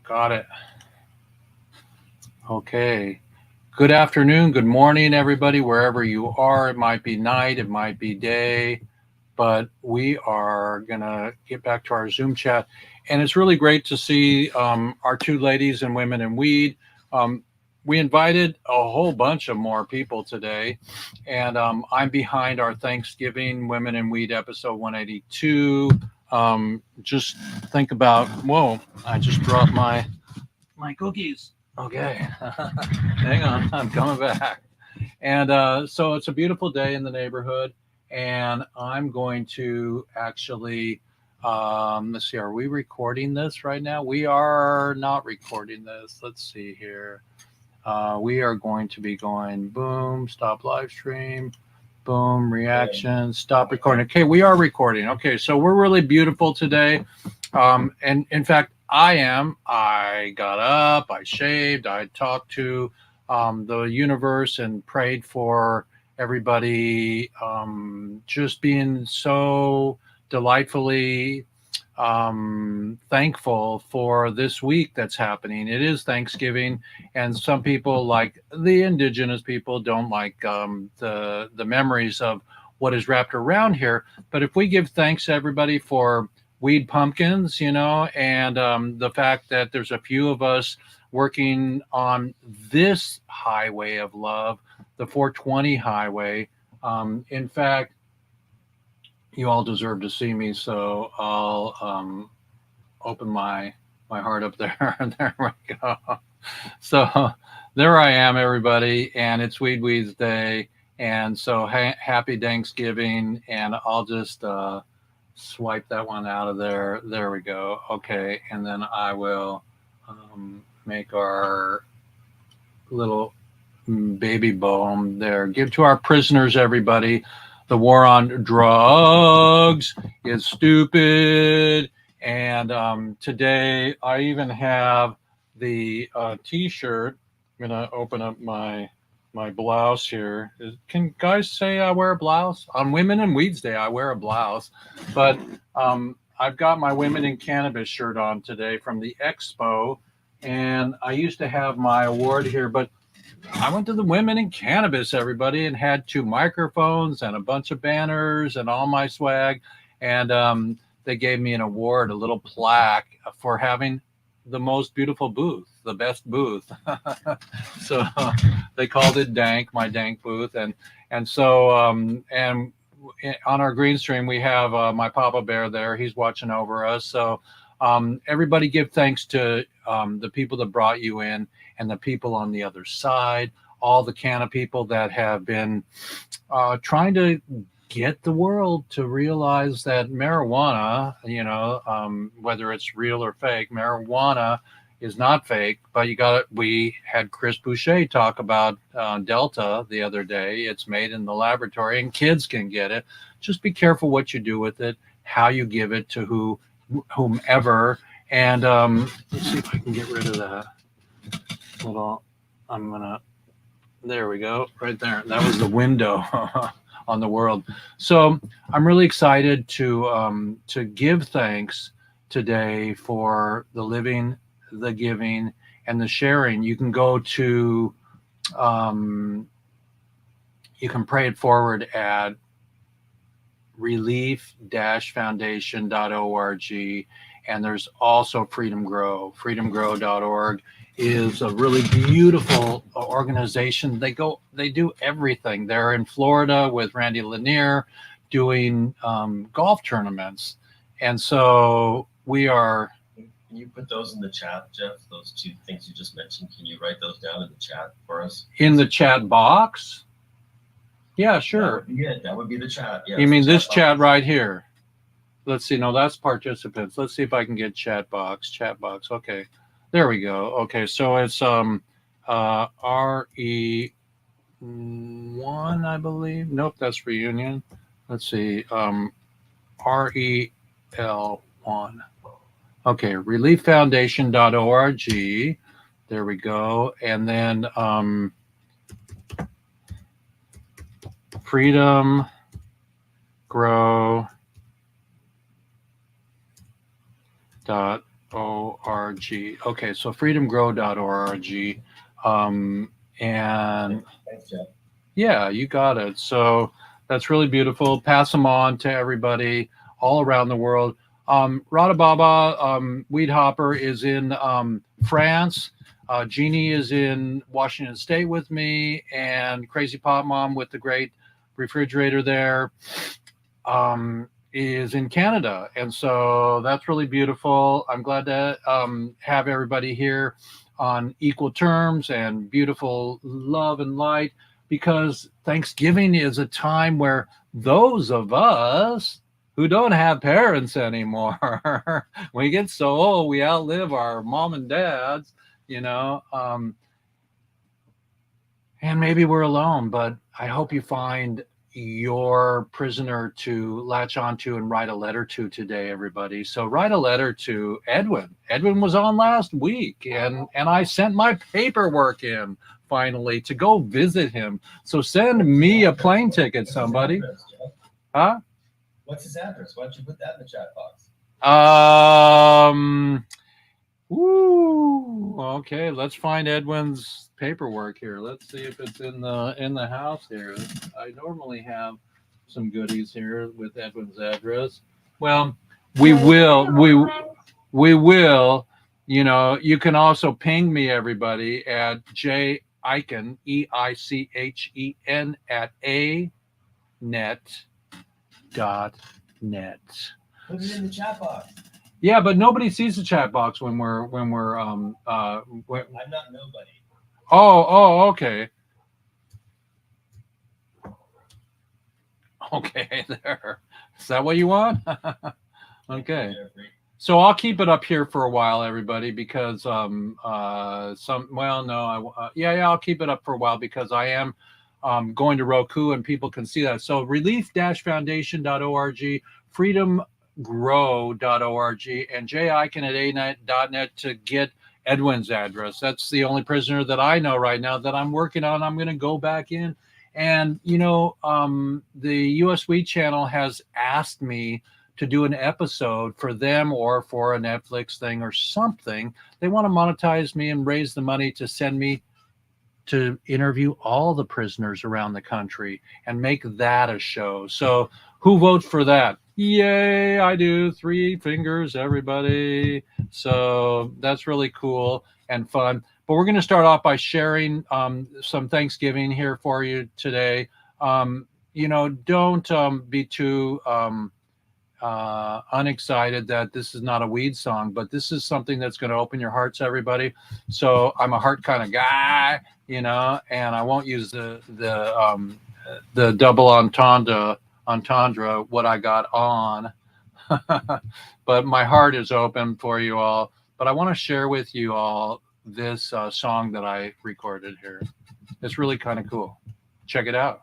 Got it. Okay. Good afternoon, good morning, everybody, wherever you are. It might be night, it might be day, but we are going to get back to our Zoom chat. And it's really great to see our two ladies and women in weed. Um, we invited a whole bunch of more people today, and I'm behind our Thanksgiving Women in Weed episode 182. Just think about, whoa, I just dropped my cookies. Okay, hang on, I'm coming back. And so it's a beautiful day in the neighborhood, and I'm going to actually let's see, are we recording this right now? We are not recording this. Let's see here. We are going to be going boom, stop live stream, boom, reaction, stop recording. Okay, we are recording. Okay, so we're really beautiful today. And in fact, I am. I got up, I shaved, I talked to the universe and prayed for everybody just being so delightfully thankful for this week that's happening. It is Thanksgiving, and some people, like the indigenous people, don't like the memories of what is wrapped around here. But if we give thanks to everybody for weed pumpkins, and the fact that there's a few of us working on this highway of love, the 420 highway. In fact, you all deserve to see me, so I'll open my heart up there. There we go. So there I am, everybody, and it's Weeds Day, and so happy Thanksgiving, and I'll just swipe that one out of there. There we go. Okay, and then I will make our little baby poem there. Give to our prisoners, everybody. The war on drugs is stupid. And today I even have the T-shirt. I'm gonna open up my blouse here. Can guys say I wear a blouse? On Women in Weeds Day, I wear a blouse. But I've got my Women in Cannabis shirt on today from the expo. And I used to have my award here, but I went to the Women in Cannabis, everybody, and had two microphones and a bunch of banners and all my swag. And they gave me an award, a little plaque for having the most beautiful booth, the best booth. So they called it Dank, my Dank booth. And so, and on our green stream, we have my Papa Bear there. He's watching over us. So everybody give thanks to the people that brought you in and the people on the other side, all the Canna people that have been trying to get the world to realize that marijuana, whether it's real or fake, marijuana is not fake. But we had Chris Boucher talk about Delta the other day. It's made in the laboratory and kids can get it. Just be careful what you do with it, how you give it to whomever. And let's see if I can get rid of that little. I'm gonna. There we go, right there. That was the window on the world. So I'm really excited to give thanks today for the living, the giving, and the sharing. You can go to, you can pray it forward at relief-foundation.org, and there's also Freedom Grow. freedomgrow.org is a really beautiful organization. They do everything. They're in Florida with Randy Lanier doing golf tournaments, and so we are. Can you put those in the chat, Jeff? Those two things you just mentioned. Can you write those down in the chat for us? In the chat box? Yeah, sure. That would be it. That would be the chat. Yes, you mean this chat right here? Let's see. No, that's participants. Let's see if I can get chat box. Chat box. Okay. There we go. Okay, so it's RE1, I believe. Nope, that's reunion. Let's see. REL1. Okay, relieffoundation.org. There we go. And then Freedom Grow Okay, so freedomgrow.org. And Thanks, Jeff. yeah, you got it. So that's really beautiful. Pass them on to everybody all around the world. Rada Baba, Weed Hopper is in France. Jeannie is in Washington State with me, and Crazy Pop Mom with the great refrigerator there is in Canada. And so that's really beautiful. I'm glad to have everybody here on equal terms and beautiful love and light, because Thanksgiving is a time where those of us who don't have parents anymore, we get so old, we outlive our mom and dads, you know, and maybe we're alone, but I hope you find your prisoner to latch onto and write a letter to today, everybody. So write a letter to Edwin. Edwin was on last week, and I sent my paperwork in finally to go visit him. So send me a plane ticket, somebody. Huh? What's his address? Why don't you put that in the chat box? Okay, let's find Edwin's paperwork here. Let's see if it's in the house here. I normally have some goodies here with Edwin's address. Well, we will. You know, you can also ping me, everybody, at J Eichen, EICHEN at anet.net. Put it in the chat box. Yeah, but nobody sees the chat box when we're I'm not nobody. Oh, okay. Okay, there. Is that what you want? Okay. So I'll keep it up here for a while, everybody, because I'll keep it up for a while because I am going to Roku and people can see that. So relief-foundation.org, freedomgrow.org, and jiken@anet.net to get Edwin's address. That's the only prisoner that I know right now that I'm working on. I'm going to go back in. And, you know, the US Weed channel has asked me to do an episode for them or for a Netflix thing or something. They want to monetize me and raise the money to send me to interview all the prisoners around the country and make that a show. So who votes for that? Yay, I do. 3 fingers, everybody. So that's really cool and fun. But we're going to start off by sharing some Thanksgiving here for you today. You know, don't be too unexcited that this is not a weed song, but this is something that's going to open your hearts, everybody. So I'm a heart kind of guy, you know, and I won't use the double entendre what I got on, but my heart is open for you all. But I want to share with you all this song that I recorded here. It's really kind of cool. Check it out.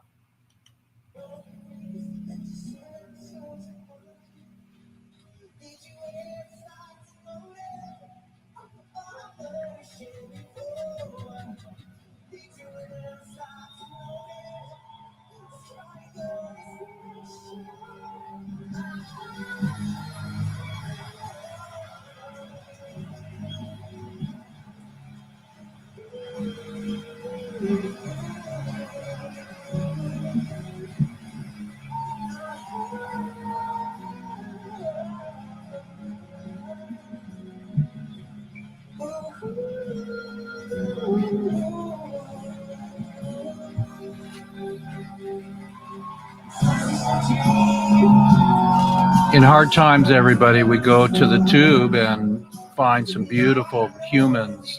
In hard times, everybody, we go to the tube and find some beautiful humans.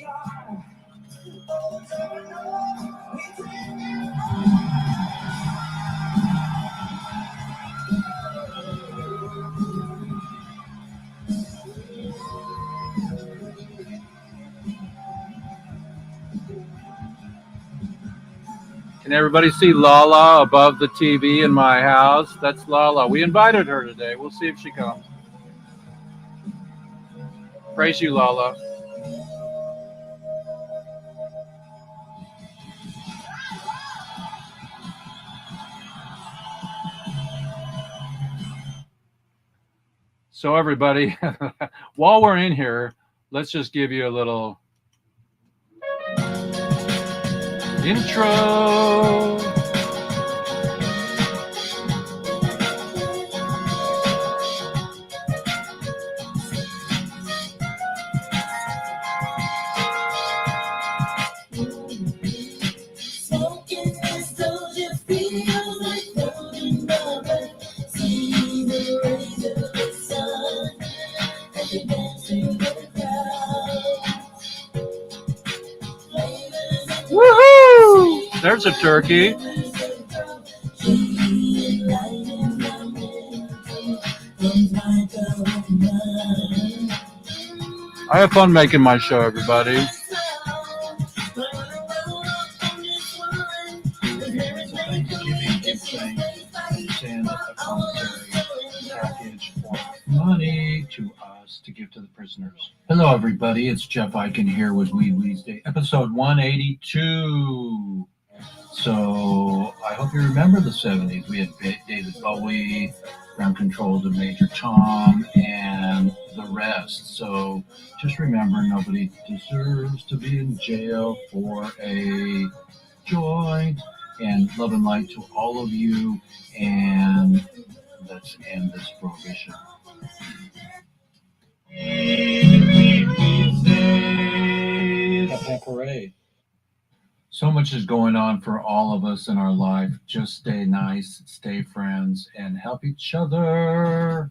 Can everybody see Lala above the TV in my house? That's Lala. We invited her today. We'll see if she comes. Praise you, Lala. So everybody, while we're in here, let's just give you a little intro. Woohoo! There's a turkey. I have fun making my show, everybody. Money to us to give to the prisoners. Hello, everybody. It's Jeff Eichen here with WEEDSDAYS, episode 182. So I hope you remember the 70s. We had David Bowie, Ground Control to Major Tom, and the rest. So just remember, nobody deserves to be in jail for a joint. And love and light to all of you. And let's end this prohibition. Happy parade. So much is going on for all of us in our life. Just stay nice, stay friends, and help each other.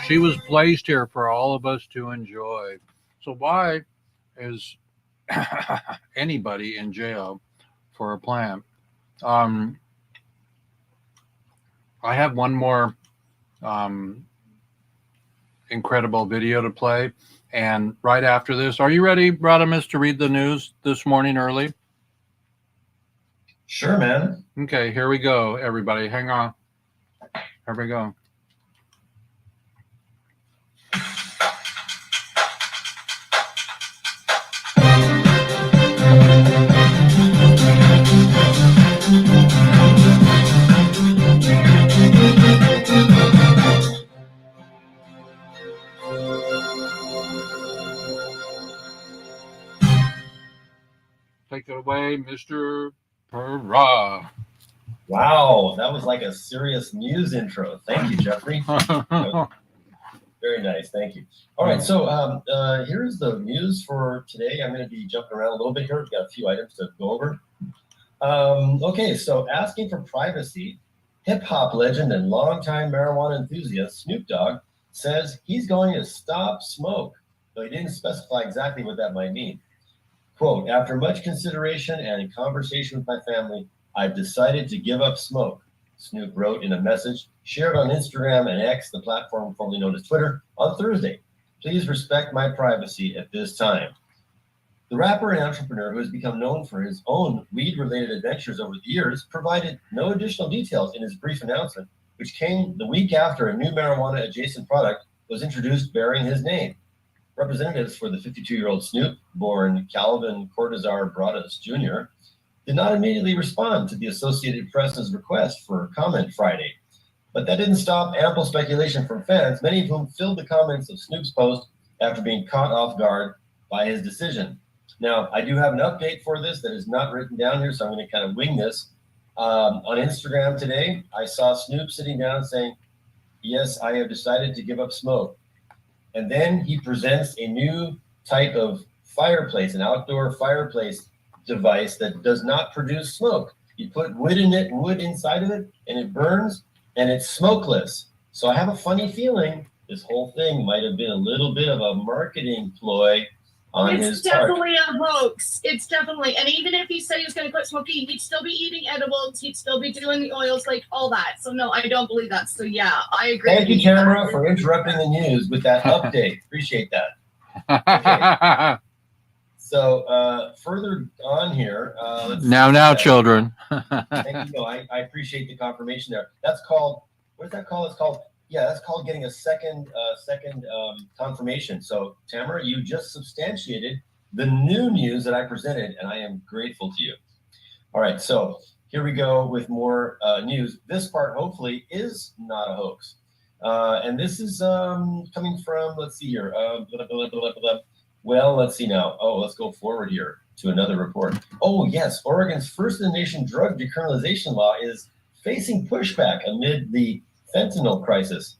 She was placed here for all of us to enjoy. So why is anybody in jail for a plant? I have one more incredible video to play. And right after this, are you ready, Rodimus, to read the news this morning early? Sure, man. Okay, here we go, everybody. Hang on. Here we go. Take it away, Mr. Perra. Wow, that was like a serious news intro. Thank you, Jeffrey. Very nice, thank you. All right, so here's the news for today. I'm going to be jumping around a little bit here. We've got a few items to go over. Okay, so asking for privacy, hip-hop legend and longtime marijuana enthusiast Snoop Dogg says he's going to stop smoke, though he didn't specify exactly what that might mean. Quote, after much consideration and in conversation with my family, I've decided to give up smoke, Snoop wrote in a message shared on Instagram and X, the platform formerly known as Twitter, on Thursday. Please respect my privacy at this time. The rapper and entrepreneur, who has become known for his own weed-related adventures over the years, provided no additional details in his brief announcement, which came the week after a new marijuana-adjacent product was introduced bearing his name. Representatives for the 52-year-old Snoop, born Calvin Cortazar Broaddus Jr., did not immediately respond to the Associated Press's request for comment Friday. But that didn't stop ample speculation from fans, many of whom filled the comments of Snoop's post after being caught off guard by his decision. Now, I do have an update for this that is not written down here, so I'm going to kind of wing this. On Instagram today, I saw Snoop sitting down saying, yes, I have decided to give up smoke. And then he presents a new type of fireplace, an outdoor fireplace device that does not produce smoke. You put wood in it, wood inside of it, and it burns, and it's smokeless. So I have a funny feeling this whole thing might have been a little bit of a marketing ploy on his part. It's definitely a hoax. It's definitely, and even if he said he was going to quit smoking, he'd still be eating edibles. He'd still be doing the oils, like all that. So no, I don't believe that. So yeah, I agree. Thank you, Tamara, for interrupting the news with that update. Appreciate that. Okay. So further on here, now, children. Thank you. No, I appreciate the confirmation there. That's called, what is that called? It's called, yeah, that's called getting a second confirmation. So Tamara, you just substantiated the new news that I presented, and I am grateful to you. All right, so here we go with more news. This part hopefully is not a hoax. And this is coming from, let's see here. Well, let's see now. Oh, let's go forward here to another report. Oh, yes. Oregon's first in the nation drug decriminalization law is facing pushback amid the fentanyl crisis.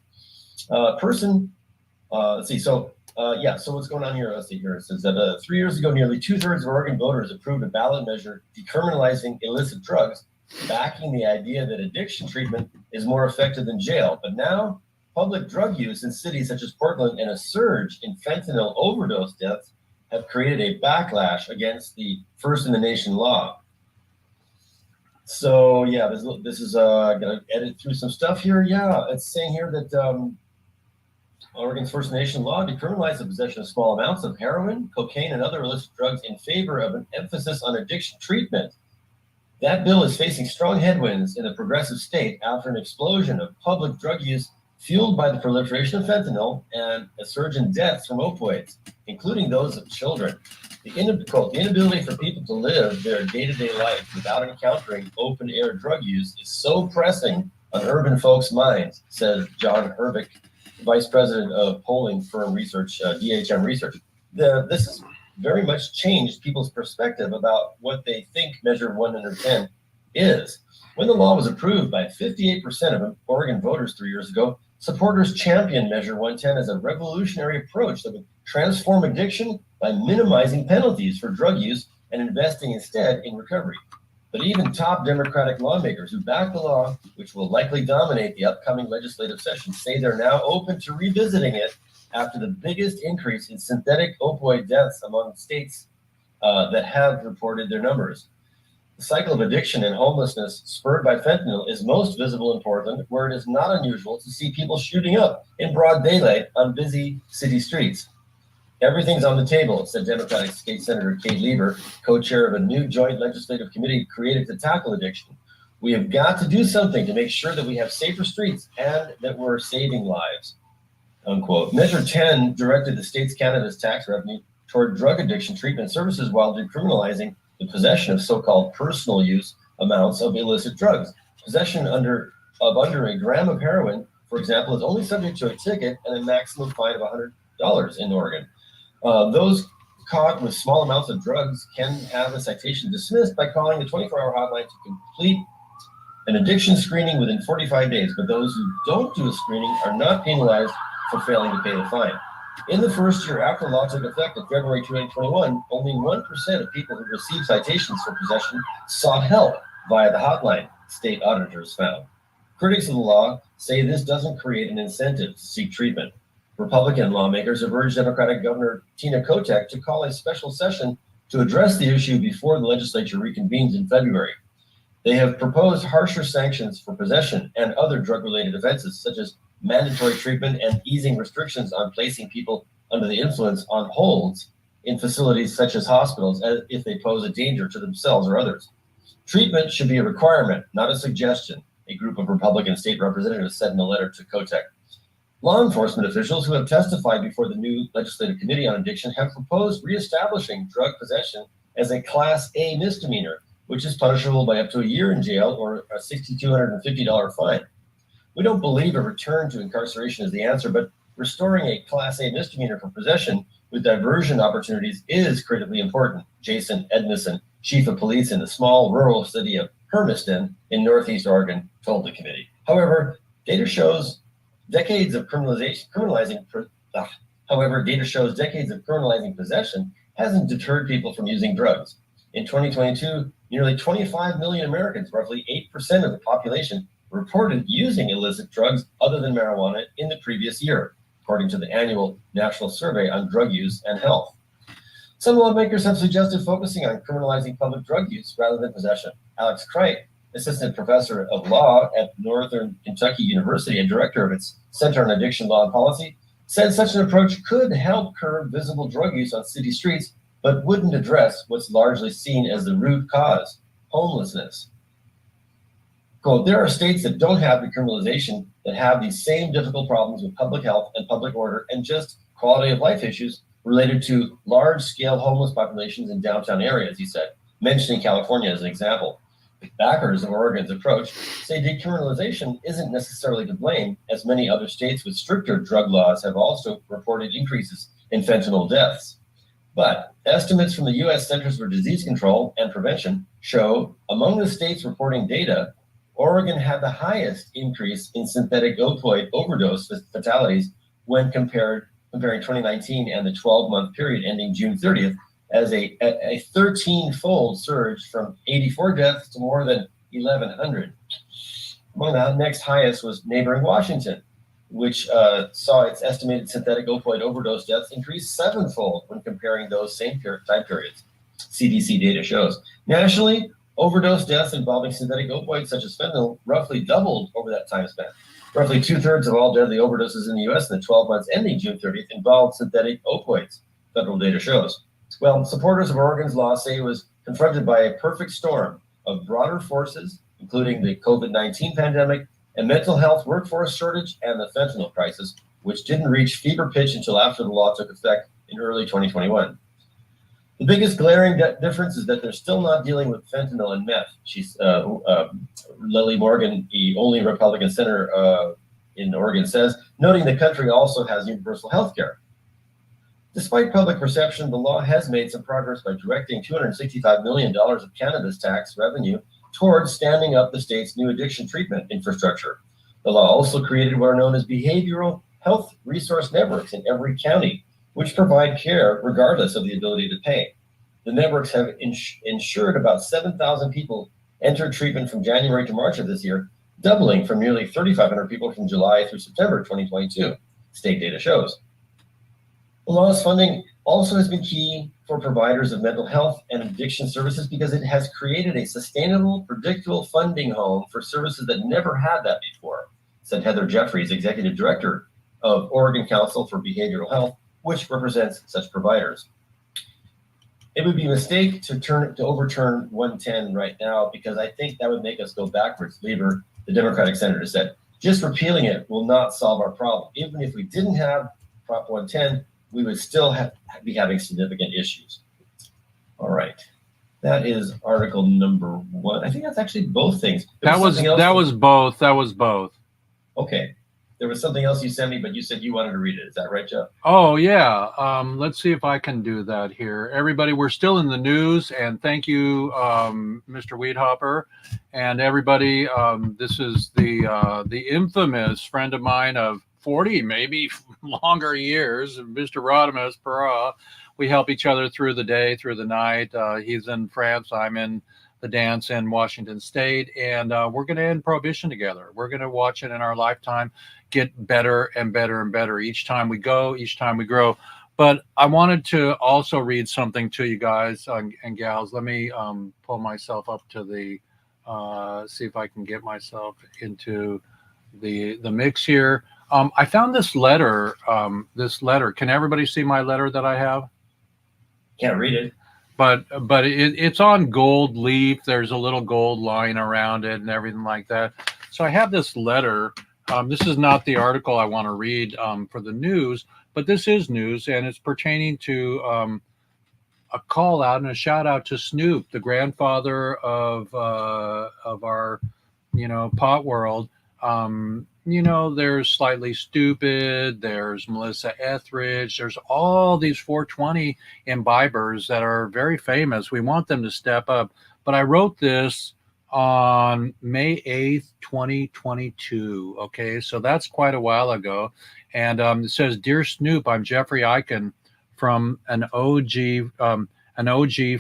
Let's see. So, so what's going on here? Let's see here. It says that 3 years ago, nearly 2/3 of Oregon voters approved a ballot measure decriminalizing illicit drugs, backing the idea that addiction treatment is more effective than jail. But now, public drug use in cities such as Portland and a surge in fentanyl overdose deaths have created a backlash against the first in the nation law. So yeah, this is gonna edit through some stuff here. Yeah, it's saying here that Oregon's first in the nation law decriminalized the possession of small amounts of heroin, cocaine, and other illicit drugs in favor of an emphasis on addiction treatment. That bill is facing strong headwinds in the progressive state after an explosion of public drug use fueled by the proliferation of fentanyl and a surge in deaths from opioids, including those of children. The inability for people to live their day-to-day life without encountering open-air drug use is so pressing on urban folks' minds, says John Hervick, Vice President of polling firm research, DHM Research. This has very much changed people's perspective about what they think Measure 110 is. When the law was approved by 58% of Oregon voters 3 years ago, supporters championed Measure 110 as a revolutionary approach that would transform addiction by minimizing penalties for drug use and investing instead in recovery. But even top Democratic lawmakers who back the law, which will likely dominate the upcoming legislative session, say they're now open to revisiting it after the biggest increase in synthetic opioid deaths among states that have reported their numbers. The cycle of addiction and homelessness spurred by fentanyl is most visible in Portland, where it is not unusual to see people shooting up in broad daylight on busy city streets. Everything's on the table, said Democratic State Senator Kate Lieber, co-chair of a new joint legislative committee created to tackle addiction. We have got to do something to make sure that we have safer streets and that we're saving lives, unquote. Measure 10 directed the state's cannabis tax revenue toward drug addiction treatment services while decriminalizing the possession of so-called personal use amounts of illicit drugs. Possession under a gram of heroin, for example, is only subject to a ticket and a maximum fine of $100 in Oregon. Those caught with small amounts of drugs can have a citation dismissed by calling the 24-hour hotline to complete an addiction screening within 45 days. But those who don't do a screening are not penalized for failing to pay the fine. In the first year after the law took effect in February 2021, only 1% of people who received citations for possession sought help via the hotline, state auditors found. Critics of the law say this doesn't create an incentive to seek treatment. Republican lawmakers have urged Democratic Governor Tina Kotek to call a special session to address the issue before the legislature reconvenes in February. They have proposed harsher sanctions for possession and other drug-related offenses, such as mandatory treatment and easing restrictions on placing people under the influence on holds in facilities such as hospitals as if they pose a danger to themselves or others. Treatment should be a requirement, not a suggestion, a group of Republican state representatives said in a letter to Kotek. Law enforcement officials who have testified before the new Legislative Committee on Addiction have proposed reestablishing drug possession as a Class A misdemeanor, which is punishable by up to a year in jail or a $6,250 fine. We don't believe a return to incarceration is the answer, but restoring a Class A misdemeanor for possession with diversion opportunities is critically important, Jason Edmison, chief of police in the small rural city of Hermiston in Northeast Oregon, told the committee. However, data shows decades of criminalizing possession hasn't deterred people from using drugs. In 2022, nearly 25 million Americans, roughly 8% of the population, reported using illicit drugs other than marijuana in the previous year, according to the annual National Survey on Drug Use and Health. Some lawmakers have suggested focusing on criminalizing public drug use rather than possession. Alex Cricht, assistant professor of law at Northern Kentucky University and director of its Center on Addiction Law and Policy, said such an approach could help curb visible drug use on city streets, but wouldn't address what's largely seen as the root cause, homelessness. Quote, there are states that don't have decriminalization that have these same difficult problems with public health and public order and just quality of life issues related to large-scale homeless populations in downtown areas, he said, mentioning California as an example. Backers of Oregon's approach say decriminalization isn't necessarily to blame, as many other states with stricter drug laws have also reported increases in fentanyl deaths. But estimates from the U.S. Centers for Disease Control and Prevention show among the states reporting data, Oregon had the highest increase in synthetic opioid overdose fatalities when comparing 2019 and the 12-month period ending June 30th, as a 13-fold surge from 84 deaths to more than 1,100. Among the next highest was neighboring Washington, which saw its estimated synthetic opioid overdose deaths increase 7-fold when comparing those same time periods. CDC data shows. Nationally, overdose deaths involving synthetic opioids such as fentanyl roughly doubled over that time span. Roughly 2/3 of all deadly overdoses in the U.S. in the 12 months ending June 30th involved synthetic opioids, federal data shows. Well, supporters of Oregon's law say it was confronted by a perfect storm of broader forces, including the COVID-19 pandemic, a mental health workforce shortage, and the fentanyl crisis, which didn't reach fever pitch until after the law took effect in early 2021. The biggest glaring difference is that they're still not dealing with fentanyl and meth. Lily Morgan, the only Republican senator in Oregon, says, noting the country also has universal health care. Despite public perception, the law has made some progress by directing $265 million of cannabis tax revenue towards standing up the state's new addiction treatment infrastructure. The law also created what are known as behavioral health resource networks in every county, which provide care regardless of the ability to pay. The networks have ensured about 7,000 people entered treatment from January to March of this year, doubling from nearly 3,500 people from July through September 2022, state data shows. The law's funding also has been key for providers of mental health and addiction services because it has created a sustainable, predictable funding home for services that never had that before, said Heather Jeffries, executive director of Oregon Council for Behavioral Health, which represents such providers. It would be a mistake to overturn 110 right now because I think that would make us go backwards, Lieber, the Democratic senator, said. Just repealing it will not solve our problem. Even if we didn't have Prop 110, we would still be having significant issues. All right. That is article number 1. I think that's actually both things. That was both. Okay. There was something else you sent me, but you said you wanted to read it. Is that right, Jeff? Oh, yeah. Let's see if I can do that here. Everybody, we're still in the news, and thank you, Mr. Weedhopper. And everybody, this is the infamous friend of mine of 40, maybe longer years, Mr. Rodimus Perra. We help each other through the day, through the night. He's in France. I'm in the dance in Washington State. And we're going to end prohibition together. We're going to watch it in our lifetime get better and better and better. Each time we go, each time we grow. But I wanted to also read something to you guys and gals. Let me pull myself up to the, see if I can get myself into the mix here. I found this letter. Can everybody see my letter that I have? Can't read it. But it's on gold leaf. There's a little gold line around it and everything like that. So I have this letter. This is not the article I want to read for the news, but this is news, and it's pertaining to a call out and a shout out to Snoop, the grandfather of our, pot world. There's Slightly Stupid, there's Melissa Etheridge, there's all these 420 imbibers that are very famous. We want them to step up. But I wrote this on May 8th, 2022. Okay, so that's quite a while ago. And it says, Dear Snoop, I'm Jeffrey Eichen from an OG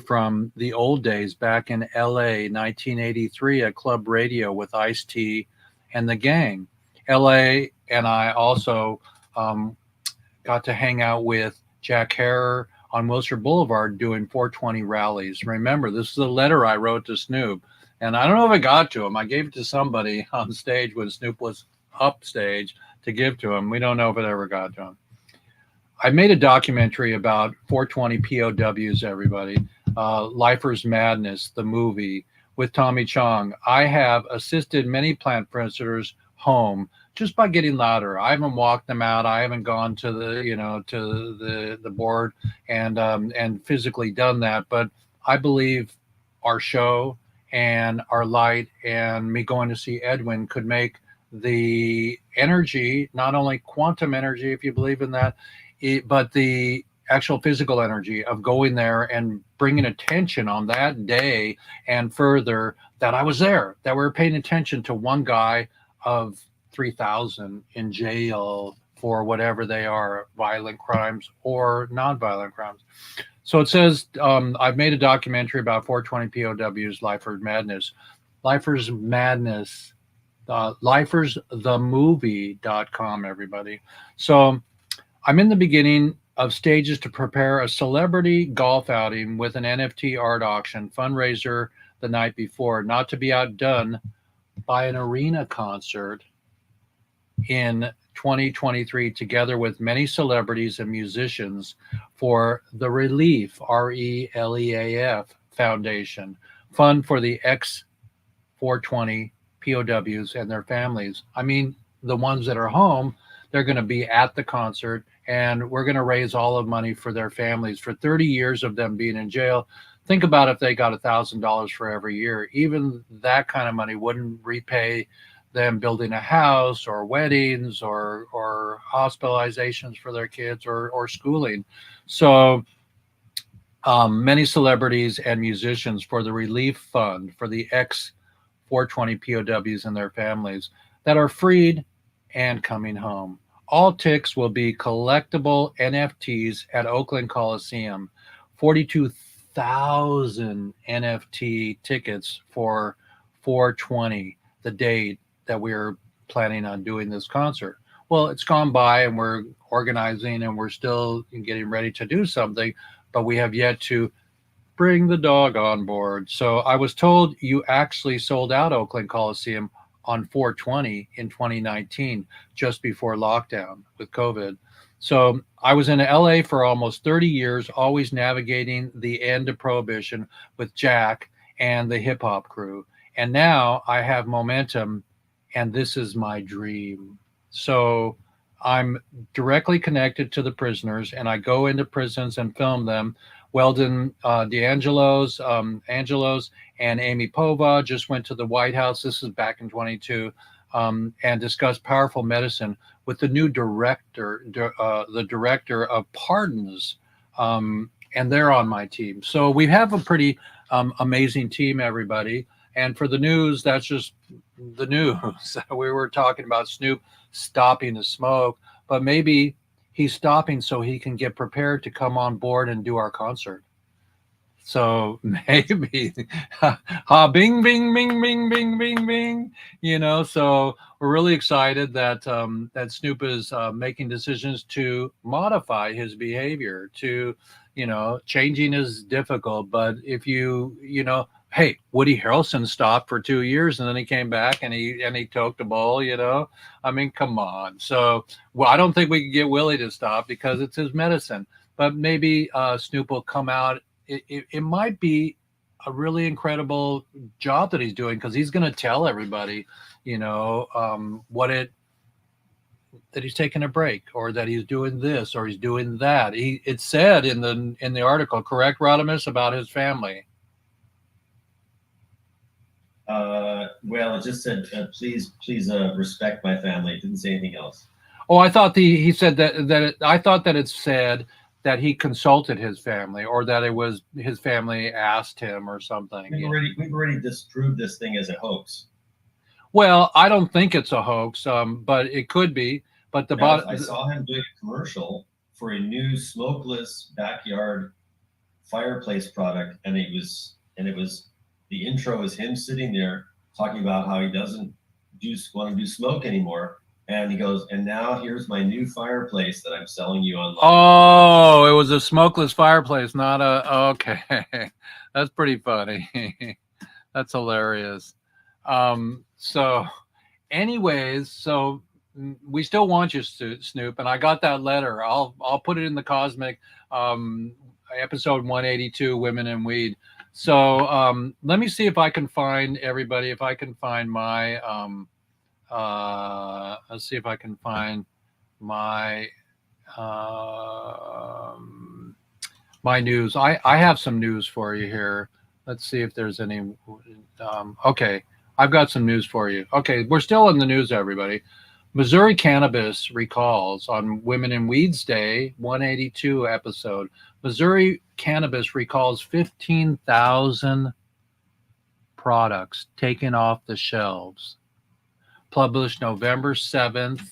from the old days back in LA, 1983 at Club Radio with Ice-T and the gang. LA, and I also got to hang out with Jack Harrer on Wilshire Boulevard doing 420 rallies. Remember, this is a letter I wrote to Snoop, and I don't know if it got to him. I gave it to somebody on stage when Snoop was upstage to give to him. We don't know if it ever got to him. I made a documentary about 420 POWs, everybody. Lifer's Madness, the movie with Tommy Chong. I have assisted many plant prisoners home just by getting louder. I haven't walked them out. I haven't gone to the board and physically done that. But I believe our show and our light and me going to see Edwin could make the energy, not only quantum energy, if you believe in that, but the actual physical energy of going there and bringing attention on that day and further that I was there, that we were paying attention to one guy of 3,000 in jail for whatever they are, violent crimes or non-violent crimes. So it says, I've made a documentary about 420 POWs, Lifer's Madness. Lifer's Madness, lifersthemovie.com, everybody. So I'm in the beginning of stages to prepare a celebrity golf outing with an NFT art auction fundraiser the night before, not to be outdone by an arena concert in 2023, together with many celebrities and musicians for the Relief, RELEAF Foundation, fund for the X420 POWs and their families. I mean, the ones that are home, they're going to be at the concert, and we're going to raise all of money for their families for 30 years of them being in jail. Think about if they got $1,000 for every year. Even that kind of money wouldn't repay them building a house or weddings or hospitalizations for their kids or schooling. So many celebrities and musicians for the relief fund for the X420 POWs and their families that are freed and coming home. All ticks will be collectible NFTs at Oakland Coliseum. 42,000 NFT tickets for 420, the date that we're planning on doing this concert. Well, it's gone by and we're organizing and we're still getting ready to do something, but we have yet to bring the dog on board. So I was told you actually sold out Oakland Coliseum on 420 in 2019, just before lockdown with COVID. So I was in LA for almost 30 years, always navigating the end of Prohibition with Jack and the hip hop crew. And now I have momentum, and this is my dream. So I'm directly connected to the prisoners, and I go into prisons and film them. Weldon D'Angelo's, Angelos, and Amy Pova just went to the White House. This is back in 22, and discussed powerful medicine with the new director, the director of pardons, and they're on my team. So we have a pretty amazing team, everybody. And for the news, that's just the news. We were talking about Snoop stopping the smoke, but maybe he's stopping so he can get prepared to come on board and do our concert. So maybe, bing, bing, bing, bing, bing, bing, bing. So we're really excited that that Snoop is making decisions to modify his behavior. Changing is difficult, but if hey, Woody Harrelson stopped for 2 years and then he came back and he toked a bowl, I mean, come on. So, I don't think we can get Willie to stop because it's his medicine, but maybe Snoop will come out. It might be a really incredible job that he's doing because he's going to tell everybody, that he's taking a break or that he's doing this or he's doing that. It said in the article, correct, Rodimus, about his family. Well, it just said, please respect my family. It didn't say anything else. Oh, I thought he said I thought that it said that he consulted his family or that it was his family asked him or something. We've already disproved this thing as a hoax. Well, I don't think it's a hoax, but it could be. But I saw him doing a commercial for a new smokeless backyard fireplace product, and it was the intro is him sitting there talking about how he doesn't want to do smoke anymore. And he goes, and now here's my new fireplace that I'm selling you online. Oh, it was a smokeless fireplace, not a. Okay, that's pretty funny. That's hilarious. So, anyways, so we still want you, Snoop, and I got that letter. I'll put it in the Cosmic, episode 182, Women in Weed. So let me see if I can find everybody. If I can find my let's see if I can find my my news. I have some news for you here. Let's see if there's any. Okay, I've got some news for you. Okay, we're still in the news, everybody. Missouri Cannabis recalls on Women in Weeds Day 182 episode. Missouri Cannabis recalls 15,000 products taken off the shelves. Published November 7th,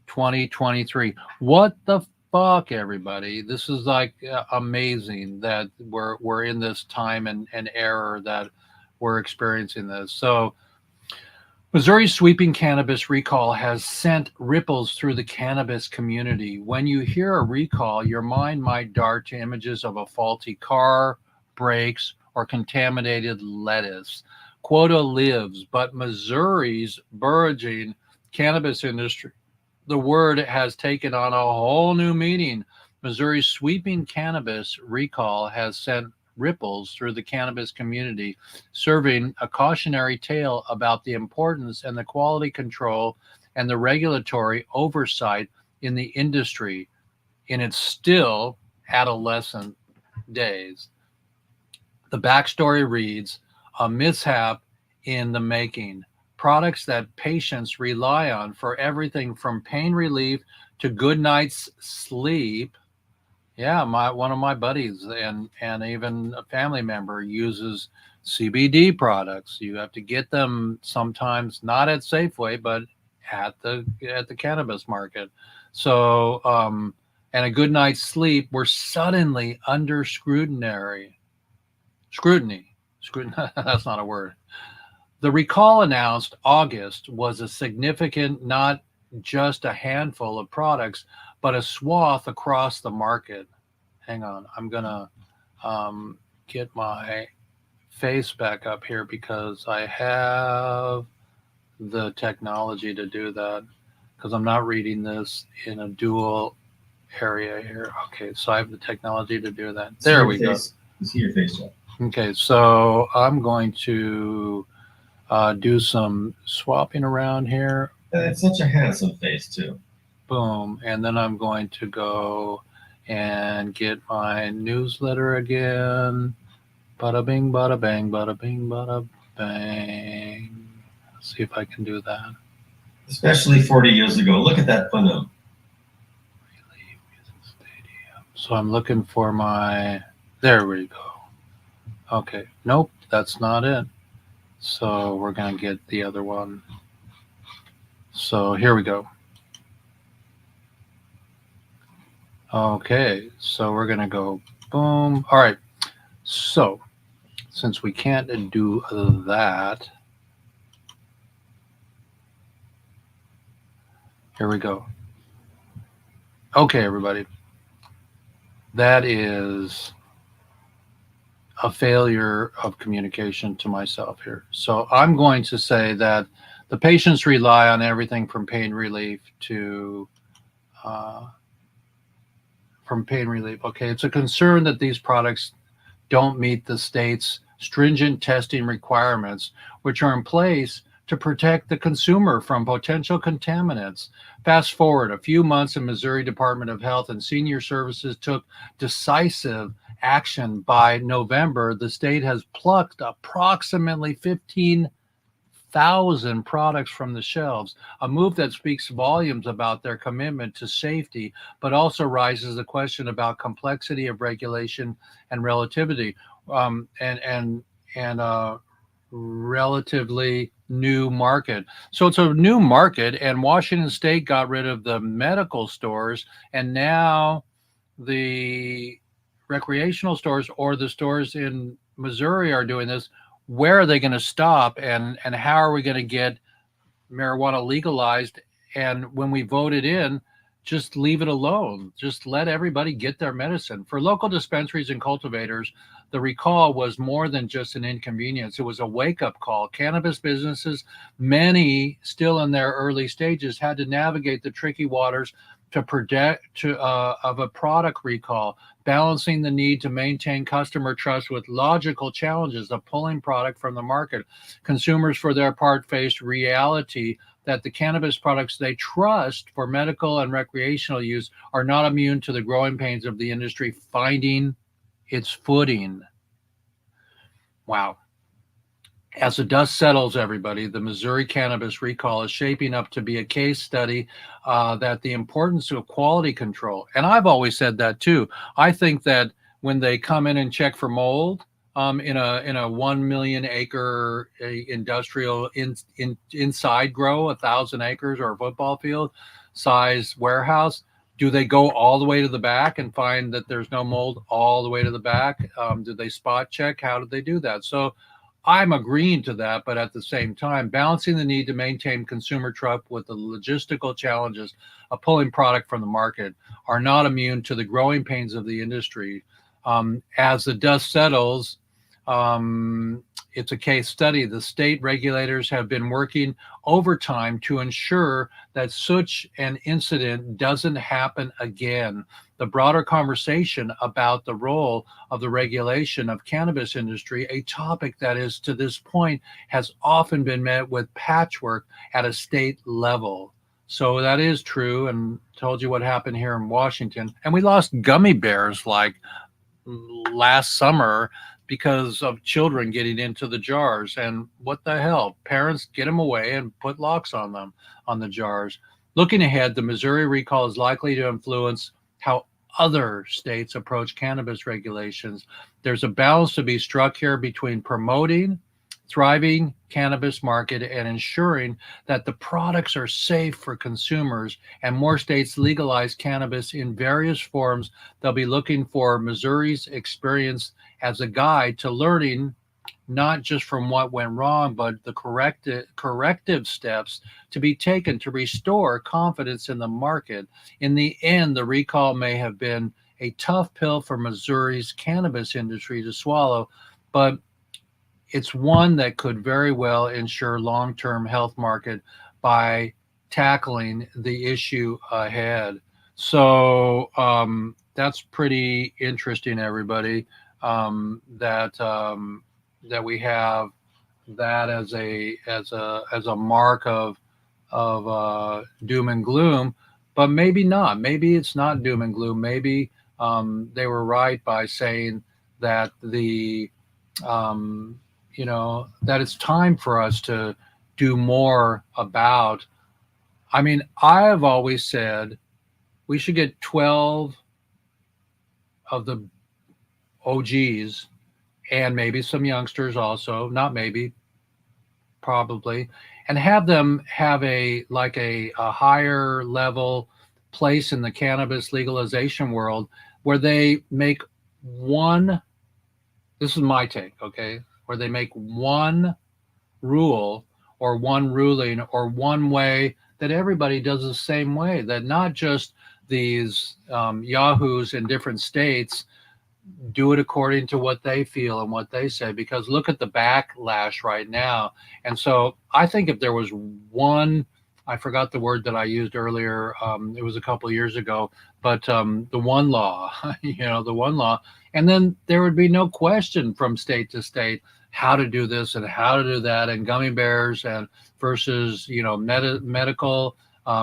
2023. What the fuck, everybody? This is like amazing that we're in this time and era that we're experiencing this. So Missouri's sweeping cannabis recall has sent ripples through the cannabis community. When you hear a recall, your mind might dart to images of a faulty car, brakes, or contaminated lettuce. Quota lives, but Missouri's burgeoning cannabis industry, the word has taken on a whole new meaning. Missouri's sweeping cannabis recall has sent ripples through the cannabis community, serving a cautionary tale about the importance and the quality control and the regulatory oversight in the industry in its still adolescent days. The backstory reads, a mishap in the making. Products that patients rely on for everything from pain relief to good night's sleep. Yeah, one of my buddies and even a family member uses CBD products. You have to get them sometimes not at Safeway, but at the cannabis market. So and a good night's sleep were suddenly under scrutiny. That's not a word. The recall announced August was a significant, not just a handful of products, but a swath across the market. Hang on, I'm gonna get my face back up here because I have the technology to do that, because I'm not reading this in a dual area here. Okay, so I have the technology to do that. There we go. See your face, Jeff. Okay, so I'm going to do some swapping around here. It's such a handsome face too. Boom. And then I'm going to go and get my newsletter again. Bada bing, bada bang, bada bing, bada bang. Let's see if I can do that. Especially 40 years ago. Look at that phono. So I'm looking for my, there we go. Okay, nope, that's not it. So we're going to get the other one. So here we go. Okay, so we're going to go boom. All right, so since we can't do that, here we go. Okay, everybody. That is a failure of communication to myself here. So I'm going to say that the patients rely on everything from pain relief to Okay, it's a concern that these products don't meet the state's stringent testing requirements, which are in place to protect the consumer from potential contaminants. Fast forward a few months, and Missouri Department of Health and Senior Services took decisive action. By November, the state has plucked approximately 15,000 products from the shelves, a move that speaks volumes about their commitment to safety, but also raises the question about complexity of regulation and relativity, and relatively new market. So it's a new market, and Washington State got rid of the medical stores, and now the recreational stores or the stores in Missouri are doing this. Where are they going to stop, and how are we going to get marijuana legalized, and when we voted in, just leave it alone. Just let everybody get their medicine. For local dispensaries and cultivators, the recall was more than just an inconvenience. It was a wake-up call. Cannabis businesses, many still in their early stages, had to navigate the tricky waters of a product recall, balancing the need to maintain customer trust with logical challenges of pulling product from the market. Consumers, for their part, faced reality that the cannabis products they trust for medical and recreational use are not immune to the growing pains of the industry finding its footing. Wow. As the dust settles, everybody, the Missouri cannabis recall is shaping up to be a case study that the importance of quality control. And I've always said that too. I think that when they come in and check for mold in a 1 million acre industrial inside grow, 1,000 acres or a football field size warehouse, do they go all the way to the back and find that there's no mold all the way to the back? Do they spot check? How did they do that? So I'm agreeing to that, but at the same time, balancing the need to maintain consumer trust with the logistical challenges of pulling product from the market are not immune to the growing pains of the industry. As the dust settles, it's a case study. The state regulators have been working overtime to ensure that such an incident doesn't happen again. The broader conversation about the role of the regulation of cannabis industry, a topic that is to this point has often been met with patchwork at a state level. So that is true, and told you what happened here in Washington. And we lost gummy bears like last summer because of children getting into the jars. And what the hell? Parents, get them away and put locks on them, on the jars. Looking ahead, the Missouri recall is likely to influence how other states approach cannabis regulations. There's a balance to be struck here between promoting thriving cannabis market and ensuring that the products are safe for consumers. And more states legalize cannabis in various forms. They'll be looking for Missouri's experience as a guide to learning, not just from what went wrong, but the corrective steps to be taken to restore confidence in the market. In the end, the recall may have been a tough pill for Missouri's cannabis industry to swallow, but it's one that could very well ensure long-term health market by tackling the issue ahead. So that's pretty interesting, everybody. That we have that as a mark of doom and gloom, but maybe not. Maybe it's not doom and gloom. Maybe they were right by saying that that it's time for us to do more about. I mean, I have always said we should get 12 of the OGs and maybe some youngsters also, not maybe, probably, and have them have a higher level place in the cannabis legalization world where they make one, this is my take, okay, where they make one rule or one ruling or one way that everybody does the same way, that not just these yahoos in different states do it according to what they feel and what they say, because look at the backlash right now. And so I think if there was one, I forgot the word that I used earlier, it was a couple of years ago, but the one law, the one law, and then there would be no question from state to state how to do this and how to do that, and gummy bears and versus, medical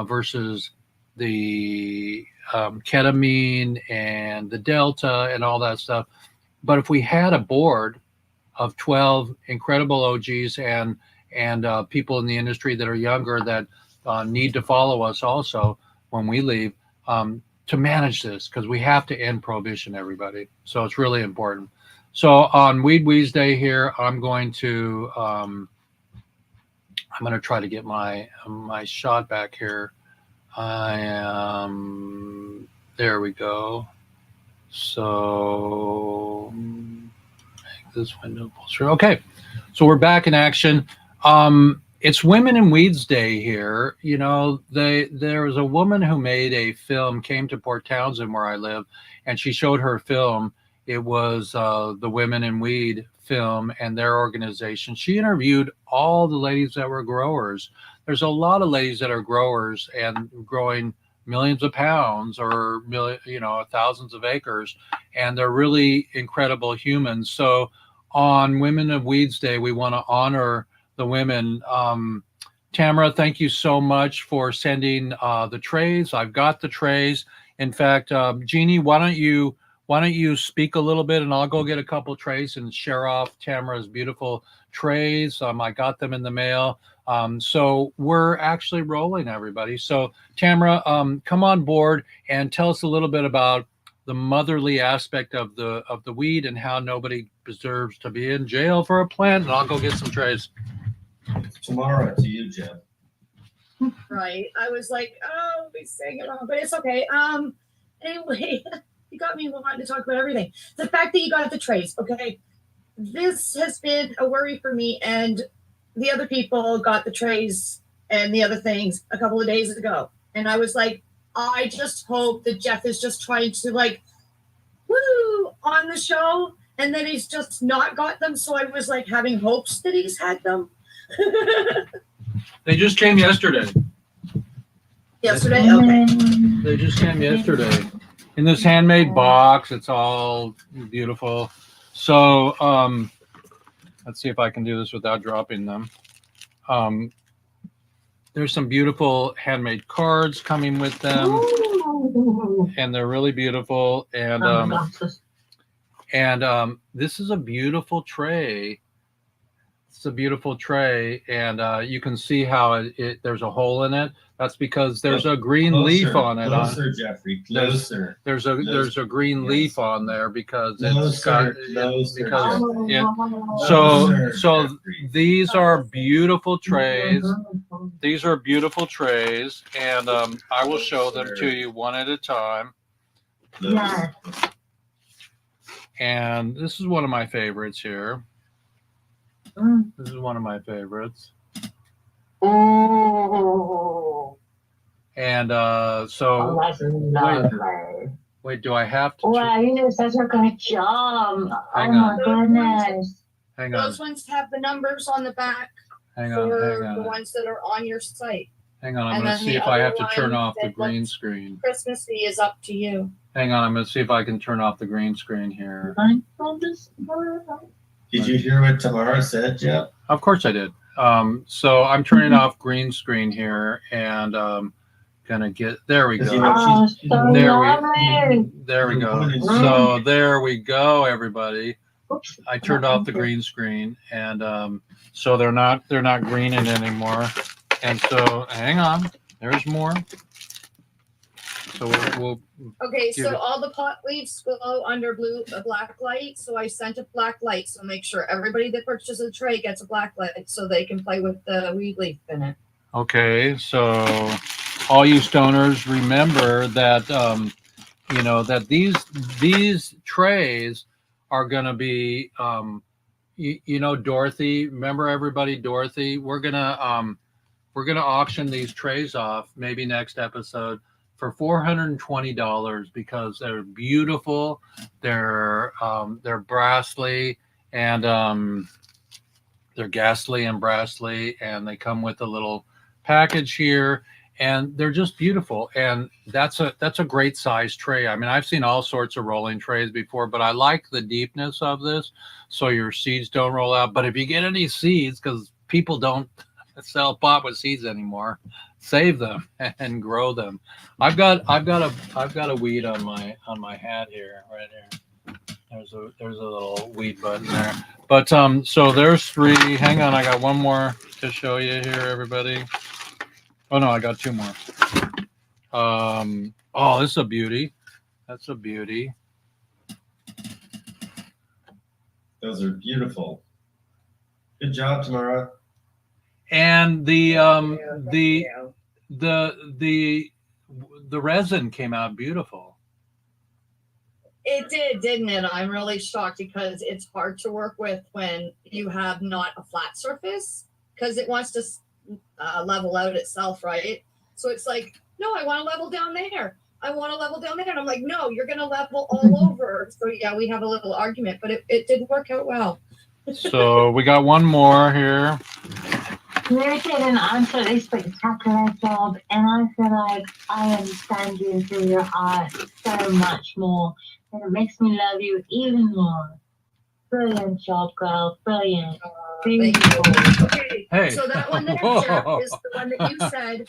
versus the ketamine and the Delta and all that stuff. But if we had a board of 12 incredible OGs and people in the industry that are younger that need to follow us also when we leave to manage this, because we have to end prohibition, everybody. So it's really important. So on WEEDSDAY here, I'm going to try to get my shot back here. I am, there we go. So make this window pull through. Okay, so we're back in action. it's Women in Weeds Day here. You know, there was a woman who made a film, came to Port Townsend where I live, and she showed her film. It was the Women in Weed film and their organization. She interviewed all the ladies that were growers. There's a lot of ladies that are growers and growing millions of pounds or thousands of acres, and they're really incredible humans. So on Women of Weeds Day, we want to honor the women. Tamara, thank you so much for sending the trays. I've got the trays. In fact, Jeannie, why don't you speak a little bit, and I'll go get a couple trays and share off Tamara's beautiful trays. I got them in the mail. So we're actually rolling, everybody. So Tamara, come on board and tell us a little bit about the motherly aspect of the weed and how nobody deserves to be in jail for a plant. And I'll go get some trays. Tomorrow to you, Jeb. Right. I was like, oh, he's saying it wrong, but it's okay. Anyway, you got me wanting to talk about everything. The fact that you got the trays, okay? This has been a worry for me, and the other people got the trays and the other things a couple of days ago. And I was like, I just hope that Jeff is just trying to like woo on the show and then he's just not got them. So I was like having hopes that he's had them. They just came yesterday. Yesterday? Okay. They just came yesterday in this handmade box. It's all beautiful. So let's see if I can do this without dropping them. There's some beautiful handmade cards coming with them, and they're really beautiful. And this is a beautiful tray. It's a beautiful tray, and you can see how there's a hole in it. That's because there's a green leaf on it. Closer, Jeffrey. Closer. There's a green leaf on there because so these are beautiful trays. These are beautiful trays, and I will show them to you one at a time. Yeah. And this is one of my favorites here. This is one of my favorites. Oh. And so wait, do I have to? Wow, you did such a good job. Hang oh on. my goodness. Hang on. Those ones have the numbers on the back Hang for on. the ones that are on your site. Hang on. I'm And going to then see the if I have other to turn one off the that green looks screen. Christmassy is up to you. Hang on. I'm going to see if I can turn off the green screen here. Did you hear what Tamara said, Jeff? Of course I did. So I'm turning off green screen here and gonna get, there we go. Oh, so There we go. So there we go, everybody. I turned off the green screen, and so they're not greening anymore. And so hang on, there's more. So we'll Okay, give so it- all the pot leaves go under a black light. So I sent a black light. So make sure everybody that purchases a tray gets a black light so they can play with the weed leaf in it. Okay, so all you stoners, remember that that these trays are gonna be Dorothy. Remember everybody, Dorothy. We're gonna auction these trays off maybe next episode for $420 because they're beautiful. They're brassly and they're ghastly and brassly, and they come with a little package here, and they're just beautiful. And that's a great size tray. I mean, I've seen all sorts of rolling trays before, but I like the deepness of this so your seeds don't roll out. But if you get any seeds, because people don't sell pot with seeds anymore, save them and grow them. I've got a weed on my hat here, right here. There's a little weed button there. But so there's 3. Hang on, I got one more to show you here, everybody. Oh no, I got 2 more. Oh, this is a beauty. That's a beauty. Those are beautiful. Good job, Tamara. And the resin came out beautiful. It did, didn't it? I'm really shocked because it's hard to work with when you have not a flat surface because it wants to level out itself, right? So it's like, no, I want to level down there. I want to level down there. And I'm like, no, you're going to level all over. So yeah, we have a little argument, but it didn't work out well. So we got one more here. You did an absolutely spectacular job, and I feel like I understand you through your art so much more, and it makes me love you even more. Brilliant job, girl. Brilliant. Thank you. Okay. Hey. So that one there, Whoa. Jeff, is the one that you said.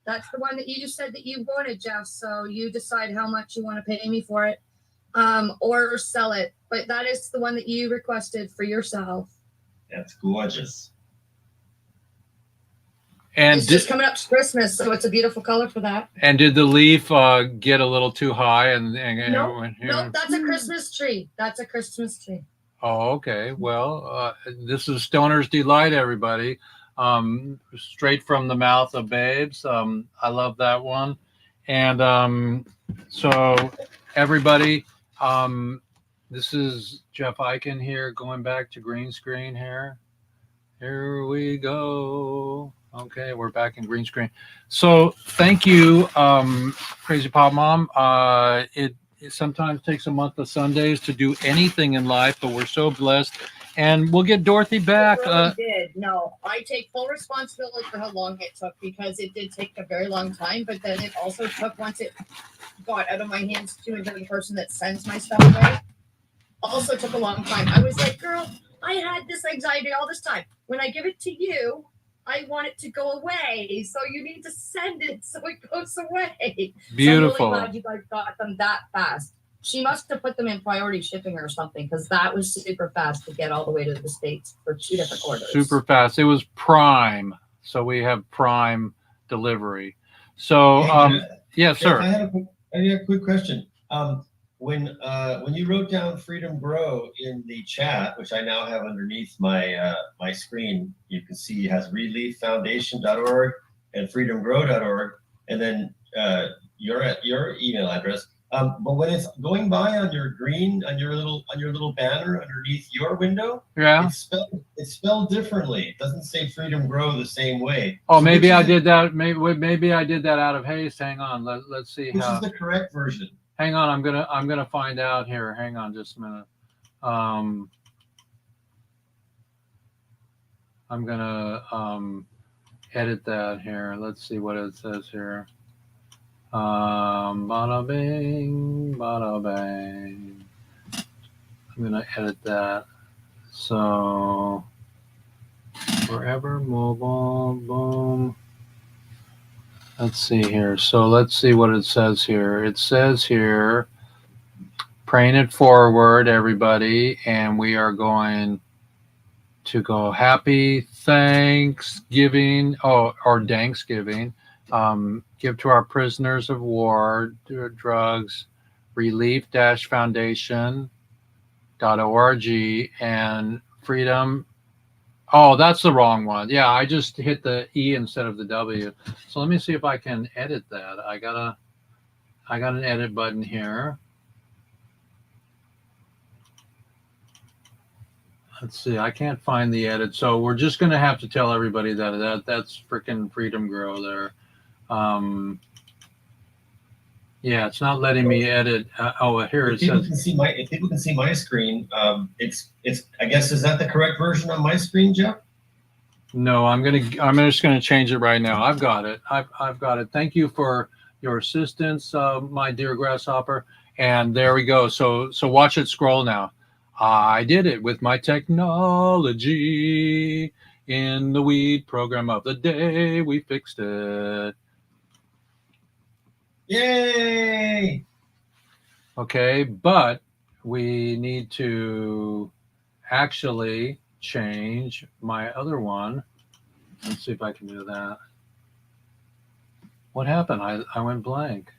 That's the one that you just said that you wanted, Jeff. So you decide how much you want to pay me for it, or sell it. But that is the one that you requested for yourself. That's gorgeous. And It's just coming up to Christmas, so it's a beautiful color for that. And did the leaf get a little too high? Nope, that's a Christmas tree. That's a Christmas tree. Oh, okay. Well, this is Stoner's Delight, everybody. Straight from the mouth of babes. I love that one. And so everybody, this is Jeff Eichen here, going back to green screen here. Here we go. Okay, we're back in green screen. So thank you, Crazy Pop Mom. It sometimes takes a month of Sundays to do anything in life, but we're so blessed. And we'll get Dorothy back. It really did. No, I take full responsibility for how long it took, because it did take a very long time, but then it also took, once it got out of my hands to into the person that sends my stuff away, also took a long time. I was like, girl, I had this anxiety all this time. When I give it to you, I want it to go away. So you need to send it so it goes away. Beautiful. So I'm really glad you guys got them that fast. She must have put them in priority shipping or something, because that was super fast to get all the way to the States for 2 different orders. Super fast. It was Prime. So we have Prime delivery. So, yeah, sir. I had a quick question. When you wrote down Freedom Grow in the chat, which I now have underneath my my screen, you can see it has relieffoundation.org and freedomgrow.org, and then your email address. But when it's going by on your little banner underneath your window, Yeah, it's spelled differently. It doesn't say Freedom Grow the same way. Oh, So maybe I did that. Maybe I did that out of haste. Hang on. Let's see which how. is the correct version. Hang on. I'm gonna find out here. Hang on just a minute. I'm gonna edit that here. Let's see what it says here. Bada bing, bada bang. I'm gonna edit that. So forever mobile, boom. Let's see here. So let's see what it says here. It says here, praying it forward, everybody, and we are going to go happy Thanksgiving, or Thanksgiving. Give to our prisoners of war, drugs, relief-foundation.org, and freedom. Oh, that's the wrong one. Yeah, I just hit the E instead of the W. So let me see if I can edit that. I got an edit button here. Let's see. I can't find the edit, so we're just going to have to tell everybody that's freaking Freedom Grow there. Yeah, it's not letting me edit. Here it says. If people can see my screen, it's. I guess, is that the correct version on my screen, Jeff? No, I'm just gonna change it right now. I've got it. I've got it. Thank you for your assistance, my dear grasshopper. And there we go. So watch it scroll now. I did it with my technology in the weed program of the day. We fixed it. Yay! Okay, but we need to actually change my other one. Let's see if I can do that. What happened? I went blank.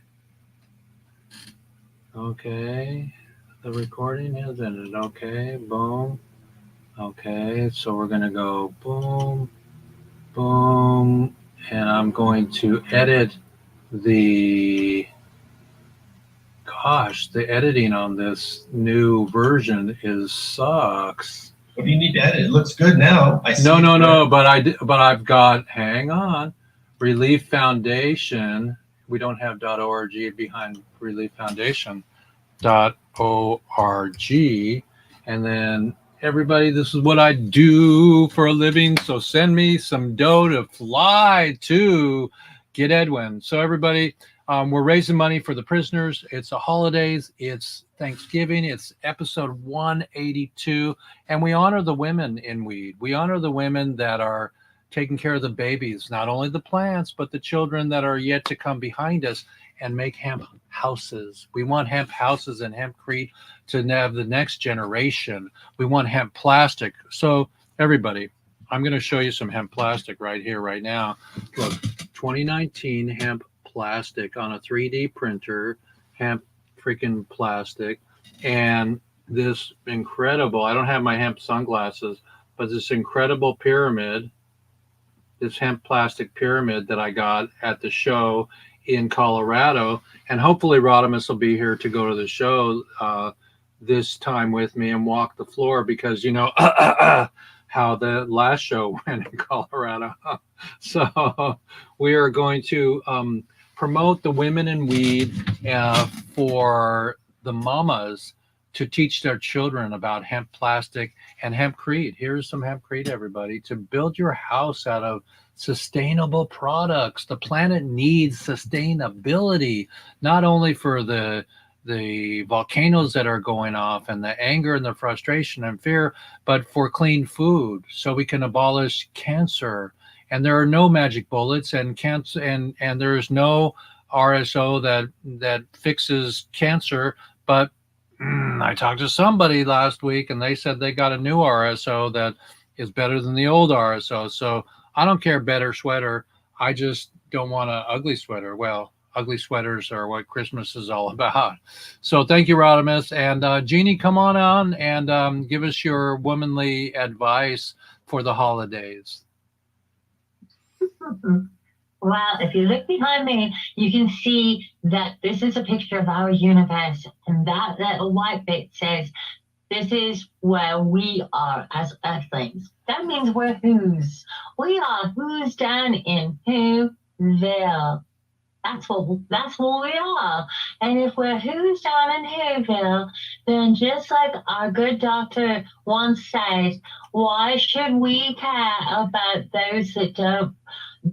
Okay, the recording has ended. Okay, boom. Okay, so we're gonna go boom, boom, and I'm going to edit the editing on this new version sucks. What do you need to edit? It looks good now. I see. No. But I've got. Hang on. Relief Foundation. We don't have .org behind Relief Foundation. .org, and then everybody, this is what I do for a living. So send me some dough to fly to get Edwin. So everybody, we're raising money for the prisoners. It's the holidays. It's Thanksgiving. It's episode 182. And we honor the women in weed. We honor the women that are taking care of the babies, not only the plants, but the children that are yet to come behind us and make hemp houses. We want hemp houses and hempcrete to have the next generation. We want hemp plastic. So everybody, I'm going to show you some hemp plastic right here, right now. Look, 2019 hemp plastic on a 3D printer, hemp freaking plastic. And this incredible, I don't have my hemp sunglasses, but this incredible pyramid, this hemp plastic pyramid that I got at the show in Colorado. And hopefully Rodimus will be here to go to the show this time with me and walk the floor, because you know how the last show went in Colorado. So we are going to promote the women in weed for the mamas to teach their children about hemp plastic and hempcrete. Here's some hempcrete, everybody, to build your house out of sustainable products. The planet needs sustainability, not only for the volcanoes that are going off and the anger and the frustration and fear, but for clean food, so we can abolish cancer. And there are no magic bullets, and cancer, and there's no RSO that fixes cancer. But I talked to somebody last week and they said they got a new RSO that is better than the old RSO. So I don't care, better sweater. I just don't want an ugly sweater. Well, ugly sweaters are what Christmas is all about. So thank you, Rodimus. And Jeannie, come on and give us your womanly advice for the holidays. Well, if you look behind me, you can see that this is a picture of our universe. And that little white bit says, this is where we are as Earthlings. That means we're who's. We are who's down in Whoville. That's what we are. And if we're who's down in Whoville, then just like our good doctor once said, why should we care about those that don't?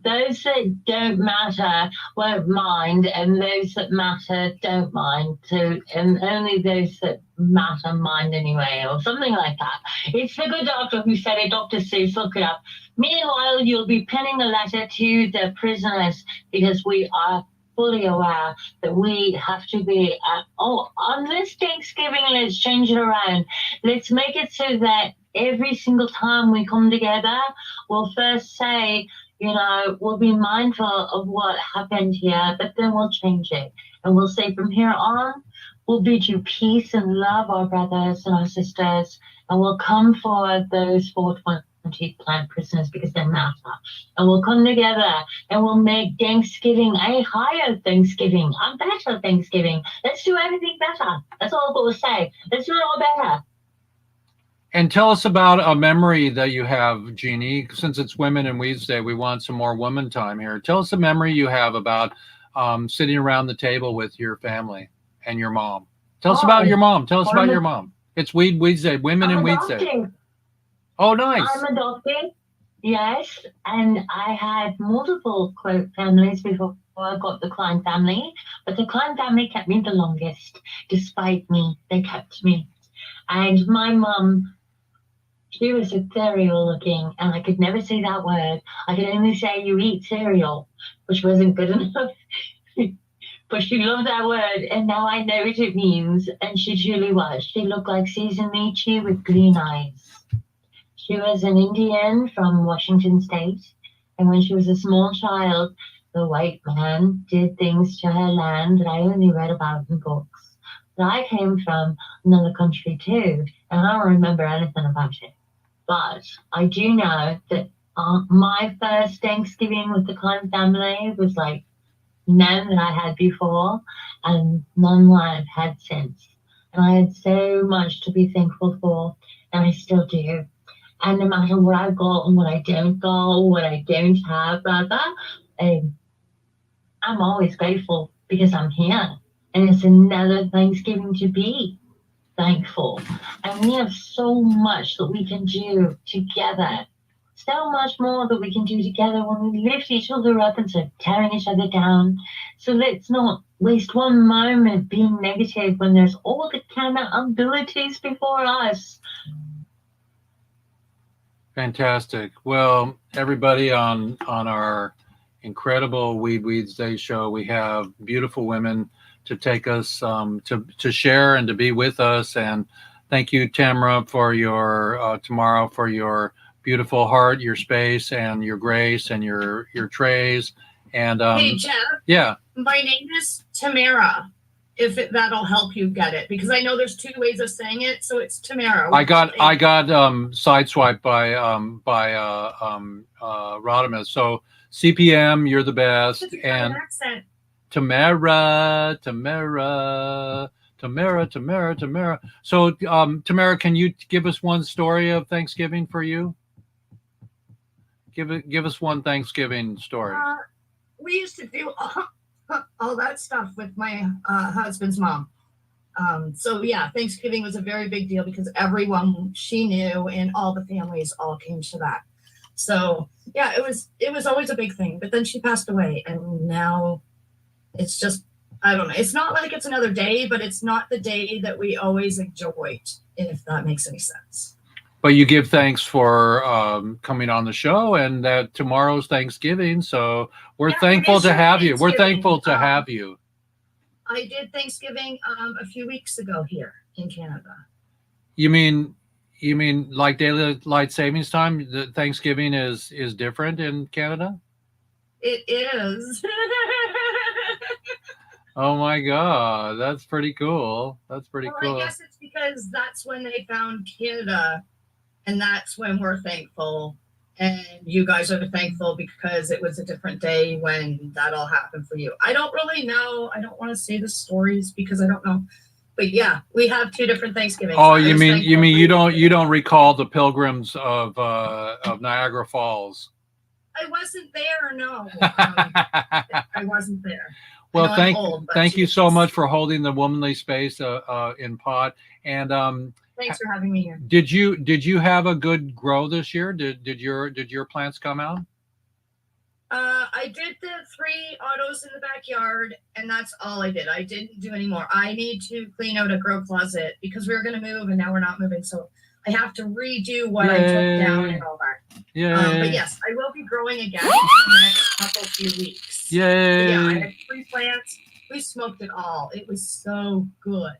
Those that don't matter won't mind, and those that matter don't mind too, and only those that matter mind anyway, or something like that. It's the good doctor who said it, Dr. Seuss, look it up. Meanwhile, you'll be penning a letter to the prisoners, because we are fully aware that we have to be on this Thanksgiving, let's change it around. Let's make it so that every single time we come together, we'll first say, you know, we'll be mindful of what happened here, but then we'll change it. And we'll say from here on, we'll bid you peace and love, our brothers and our sisters, and we'll come for those 420 plant prisoners because they matter. And we'll come together and we'll make Thanksgiving a higher Thanksgiving, a better Thanksgiving. Let's do everything better. That's all I'm going to say. Let's do it all better. And tell us about a memory that you have, Jeannie. Since it's Women in Weeds Day, we want some more woman time here. Tell us a memory you have about sitting around the table with your family and your mom. Tell us about your mom. Tell us about your mom. It's Weeds Day, Women in Weeds Day. Oh, nice. I'm adopted, yes. And I had multiple, quote, families before I got the Klein family. But the Klein family kept me the longest. Despite me, they kept me. And my mom, she was ethereal looking, and I could never say that word. I could only say you eat cereal, which wasn't good enough. But she loved that word, and now I know what it means. And she truly was. She looked like Susan Michi with green eyes. She was an Indian from Washington State, and when she was a small child, the white man did things to her land that I only read about in books. But I came from another country too, and I don't remember anything about it. But I do know that my first Thanksgiving with the Klein family was like none that I had before, and none that I've had since. And I had so much to be thankful for, and I still do. And no matter what I've got and what I don't got, what I don't have, I'm always grateful because I'm here. And it's another Thanksgiving to be thankful. And we have so much that we can do together. So much more that we can do together when we lift each other up instead of tearing each other down. So let's not waste one moment being negative when there's all the kind of abilities before us. Fantastic. Well, everybody on our incredible Weeds Day show, we have beautiful women to take us to share and to be with us. And thank you, Tamara, for your tomorrow for your beautiful heart, your space, and your grace, and your trays. And Hey, Jeff. yeah, My name is Tamara. If that'll help you get it, because I know there's two ways of saying it, so it's Tamara. I got sideswiped by Rodimus. So CPM, you're the best, and accent. Tamara. So Tamara, can you give us one story of Thanksgiving for you? Give us one Thanksgiving story. We used to do all that stuff with my husband's mom. So yeah, Thanksgiving was a very big deal because everyone she knew and all the families all came to that. So yeah, it was always a big thing. But then she passed away, and now it's just, I don't know. It's not like it's another day, but it's not the day that we always enjoyed, if that makes any sense. But you give thanks for coming on the show, and that tomorrow's Thanksgiving. So we're thankful to have you. We're thankful to have you. I did Thanksgiving a few weeks ago here in Canada. You mean like daylight savings time? The Thanksgiving is different in Canada? It is. Oh my God, that's pretty cool. That's pretty cool. I guess it's because that's when they found Canada. And that's when we're thankful. And you guys are thankful because it was a different day when that all happened for you. I don't really know. I don't want to say the stories because I don't know. But yeah, we have two different Thanksgivings. Oh, you mean you don't recall the pilgrims of Niagara Falls? I wasn't there, no. I wasn't there. Well, thank you so much for holding the womanly space in pod. And thanks for having me here. Did you have a good grow this year? Did your plants come out? I did the 3 autos in the backyard, and that's all I did. I didn't do any more. I need to clean out a grow closet because we were going to move, and now we're not moving. So I have to redo what I took down and all that. Yeah. But yes, I will be growing again in the next few weeks. Yay! Yeah, I had 3 plants. We smoked it all. It was so good.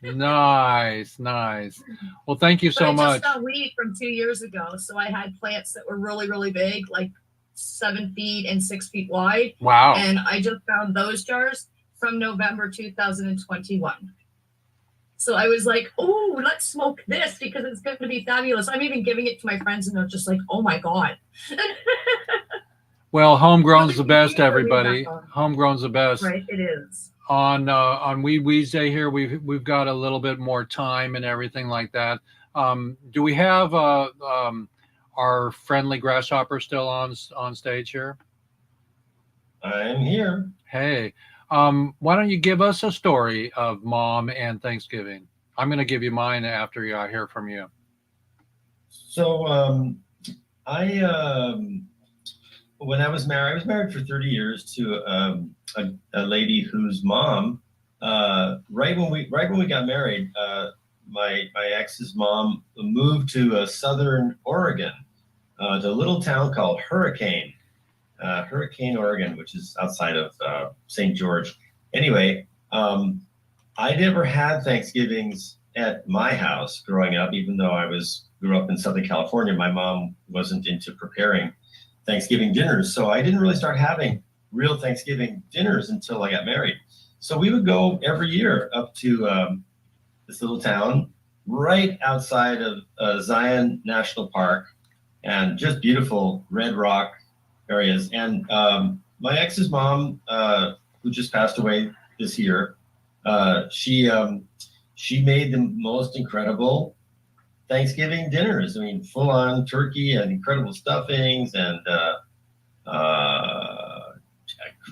Nice. Well, thank you so much. I just got weed from 2 years ago, so I had plants that were really, really big, like 7 feet and 6 feet wide. Wow! And I just found those jars from November 2021. So I was like, "Oh, let's smoke this because it's going to be fabulous." I'm even giving it to my friends, and they're just like, "Oh my God." Well, homegrown's the best, everybody. Homegrown's the best. Right, it is. On Weeds Day here, we've got a little bit more time and everything like that. Do we have our friendly grasshopper still on stage here? I'm here. Hey, why don't you give us a story of Mom and Thanksgiving? I'm going to give you mine after I hear from you. So when I was married for 30 years to a lady whose mom, right when we got married, my ex's mom moved to southern Oregon, to a little town called Hurricane, Oregon, which is outside of St. George. Anyway, I never had Thanksgivings at my house growing up, even though I grew up in Southern California. My mom wasn't into preparing Thanksgiving dinners, so I didn't really start having real Thanksgiving dinners until I got married. So we would go every year up to this little town right outside of Zion National Park, and just beautiful red rock areas. And my ex's mom, who just passed away this year, She made the most incredible Thanksgiving dinners. I mean, full on turkey and incredible stuffings and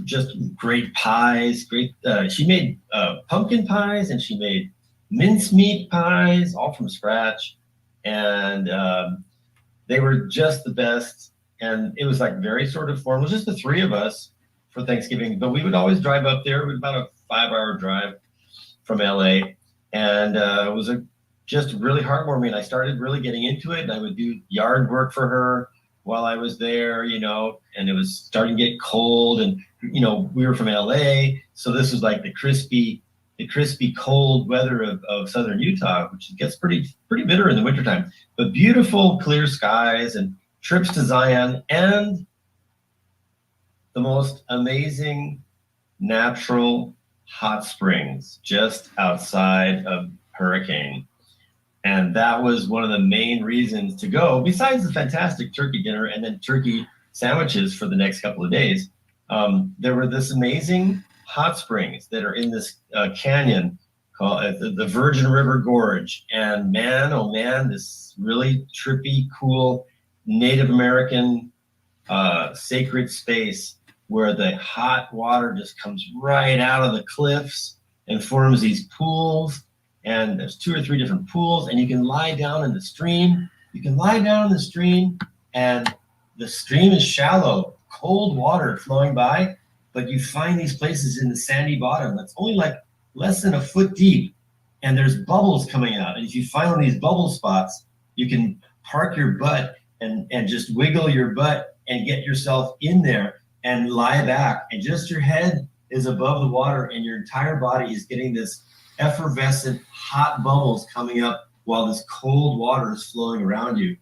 just great pies. Great. She made pumpkin pies and she made mincemeat pies, all from scratch, and they were just the best. And it was like very sort of formal, just the three of us for Thanksgiving. But we would always drive up there. It was about a 5-hour drive from LA, and it was just really heartwarming. I started really getting into it, and I would do yard work for her while I was there, and it was starting to get cold, and we were from LA, so this was like the crispy cold weather of southern Utah, which gets pretty bitter in the wintertime, but beautiful clear skies and trips to Zion and the most amazing natural hot springs just outside of Hurricane. And that was one of the main reasons to go, besides the fantastic turkey dinner and then turkey sandwiches for the next couple of days. There were this amazing hot springs that are in this canyon called the Virgin River Gorge. And man, oh man, this really trippy, cool Native American sacred space where the hot water just comes right out of the cliffs and forms these pools. And there's 2 or 3 different pools, and you can lie down in the stream. You can lie down in the stream, and the stream is shallow, cold water flowing by, but you find these places in the sandy bottom that's only like less than a foot deep, and there's bubbles coming out. And if you find one of these bubble spots, you can park your butt and just wiggle your butt and get yourself in there and lie back, and just your head is above the water, and your entire body is getting this effervescent hot bubbles coming up while this cold water is flowing around you.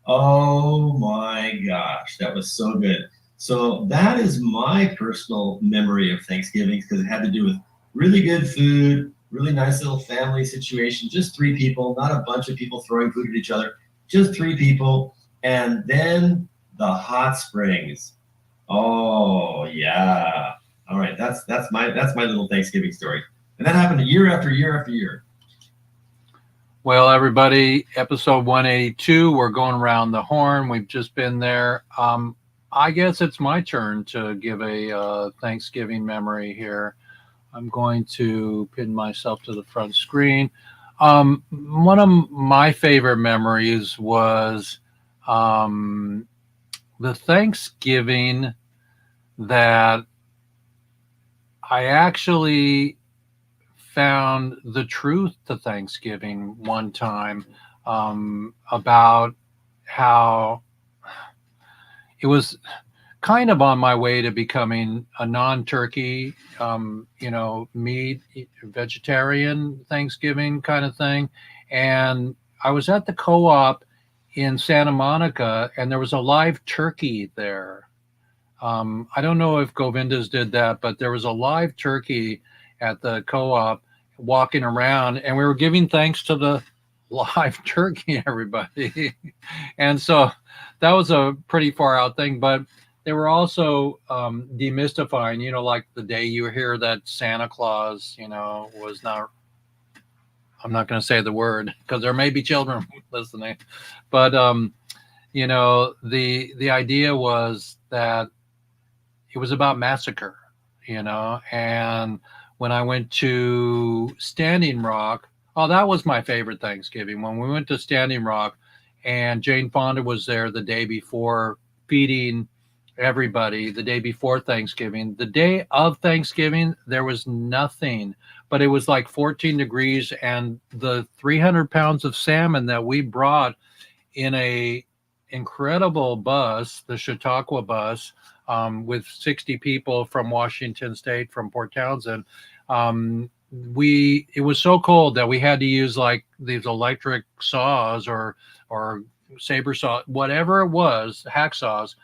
Oh my gosh, that was so good. So that is my personal memory of Thanksgiving, because it had to do with really good food, really nice little family situation, just 3 people, not a bunch of people throwing food at each other, just 3 people. And then the hot springs. Oh yeah. All right, that's my little Thanksgiving story. And that happened year after year after year. Well, everybody, episode 182, we're going around the horn. We've just been there. I guess it's my turn to give a Thanksgiving memory here. I'm going to pin myself to the front screen. One of my favorite memories was the Thanksgiving that I actually found the truth to Thanksgiving one time, about how it was kind of on my way to becoming a non-turkey, meat vegetarian Thanksgiving kind of thing. And I was at the co-op in Santa Monica, and there was a live turkey there. I don't know if Govinda's did that, but there was a live turkey at the co-op walking around, and we were giving thanks to the live turkey, everybody. And so that was a pretty far out thing, but they were also demystifying, like the day you hear that Santa Claus, was not, I'm not going to say the word because there may be children listening, but the idea was that it was about massacre, and when I went to Standing Rock, that was my favorite Thanksgiving. When we went to Standing Rock and Jane Fonda was there the day before feeding everybody, the day before Thanksgiving. The day of Thanksgiving, there was nothing, but it was like 14 degrees, and the 300 pounds of salmon that we brought in a incredible bus, the Chautauqua bus, with 60 people from Washington State, from Port Townsend. It was so cold that we had to use like these electric saws or saber saw, whatever it was, hacksaws,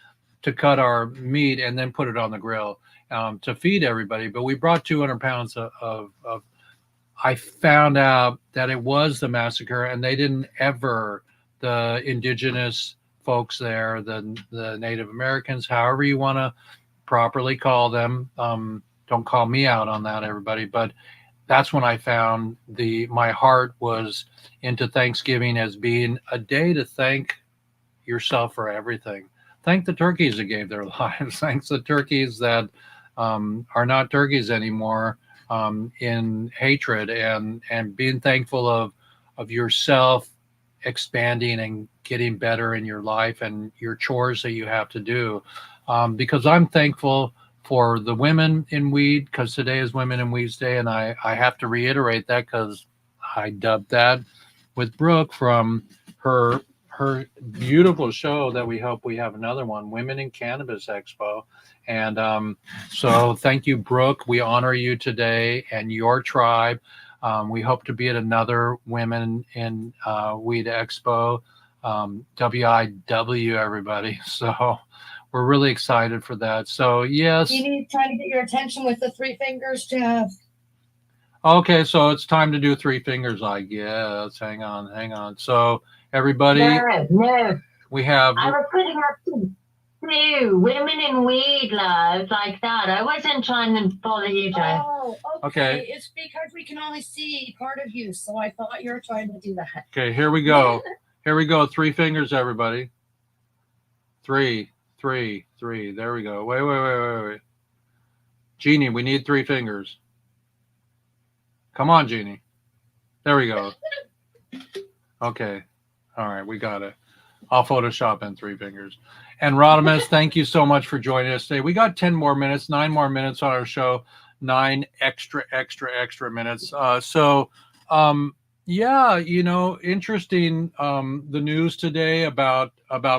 to cut our meat and then put it on the grill to feed everybody. But we brought 200 pounds of I found out that it was the massacre, and they didn't ever, the indigenous folks there, the Native Americans, however you want to properly call them, don't call me out on that, everybody, but that's when I found my heart was into Thanksgiving as being a day to thank yourself for everything. Thank the turkeys that gave their lives. Thanks the turkeys that are not turkeys anymore, in hatred, and being thankful of yourself expanding and getting better in your life and your chores that you have to do. Because I'm thankful for the women in weed, because today is Women in Weeds Day, and I have to reiterate that because I dubbed that with Brooke from her beautiful show that we hope we have another one, Women in Cannabis Expo. And so thank you, Brooke. We honor you today and your tribe. We hope to be at another Women in Weed Expo, WIW, everybody. So we're really excited for that. So yes. You need trying to get your attention with the three fingers, Jeff. Okay, so it's time to do three fingers, I guess. Hang on. So everybody, No. we have. I was putting up two women in weed, love, like that. I wasn't trying to bother you, Joe. Oh, Okay. It's because we can only see part of you, so I thought you were trying to do that. Okay, here we go. Here we go. Three fingers, everybody. Three. There we go. Wait. Jeannie, we need three fingers. Come on, Jeannie. There we go. Okay. All right, we got it. I'll Photoshop in three fingers. And Rodimus, thank you so much for joining us today. We got 10 more minutes, 9 more minutes on our show, 9 extra minutes. Yeah, interesting, the news today about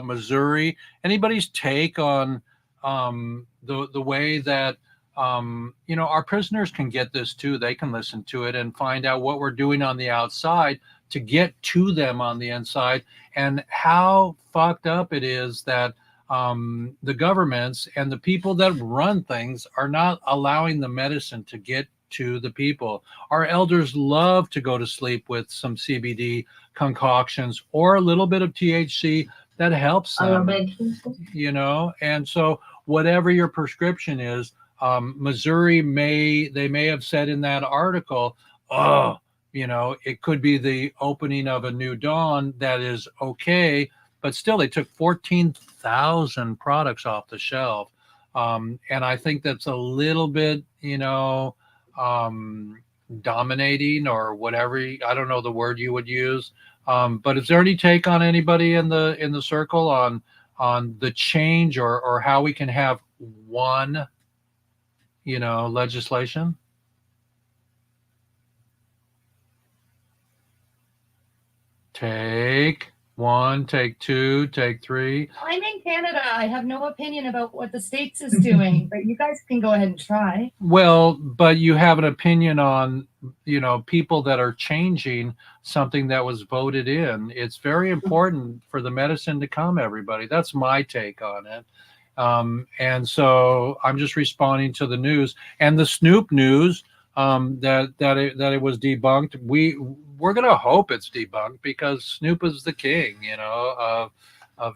Missouri. Anybody's take on the way that our prisoners can get this too. They can listen to it and find out what we're doing on the outside to get to them on the inside, and how fucked up it is that the governments and the people that run things are not allowing the medicine to get to the people. Our elders love to go to sleep with some CBD concoctions or a little bit of THC that helps them, and so whatever your prescription is, Missouri may have said in that article, it could be the opening of a new dawn that is okay, but still they took 14,000 products off the shelf. And I think that's a little bit, dominating, or whatever. I don't know the word you would use. But is there any take on anybody in the circle on the change, or how we can have one, legislation? Take one, take two, take three. I'm in Canada. I have no opinion about what the States is doing, but you guys can go ahead and try. Well, but you have an opinion on, people that are changing something that was voted in. It's very important for the medicine to come, everybody. That's my take on it. And so I'm just responding to the news and the Snoop news, that it was debunked. We're going to hope it's debunked, because Snoop is the king, of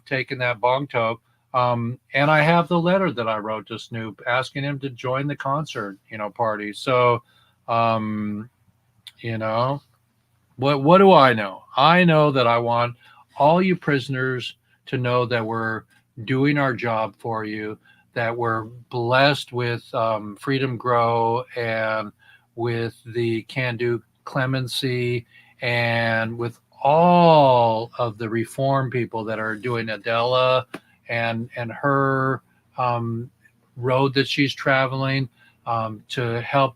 taking that bong toke. And I have the letter that I wrote to Snoop asking him to join the concert, party. So, what do I know? I know that I want all you prisoners to know that we're doing our job for you, that we're blessed with Freedom Grow, and with the Can Do Clemency, and with all of the reform people that are doing Adela and her road that she's traveling, to help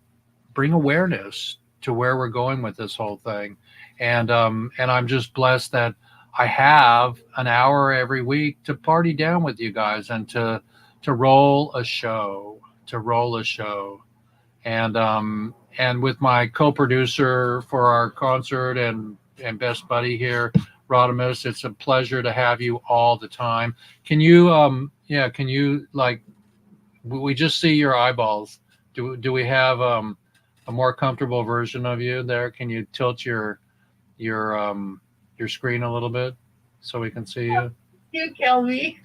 bring awareness to where we're going with this whole thing. And I'm just blessed that I have an hour every week to party down with you guys, and to roll a show, and with my co-producer for our concert and best buddy here, Rodimus, it's a pleasure to have you all the time. Can you, we just see your eyeballs. Do we have a more comfortable version of you there? Can you tilt your screen a little bit so we can see you? You kill me.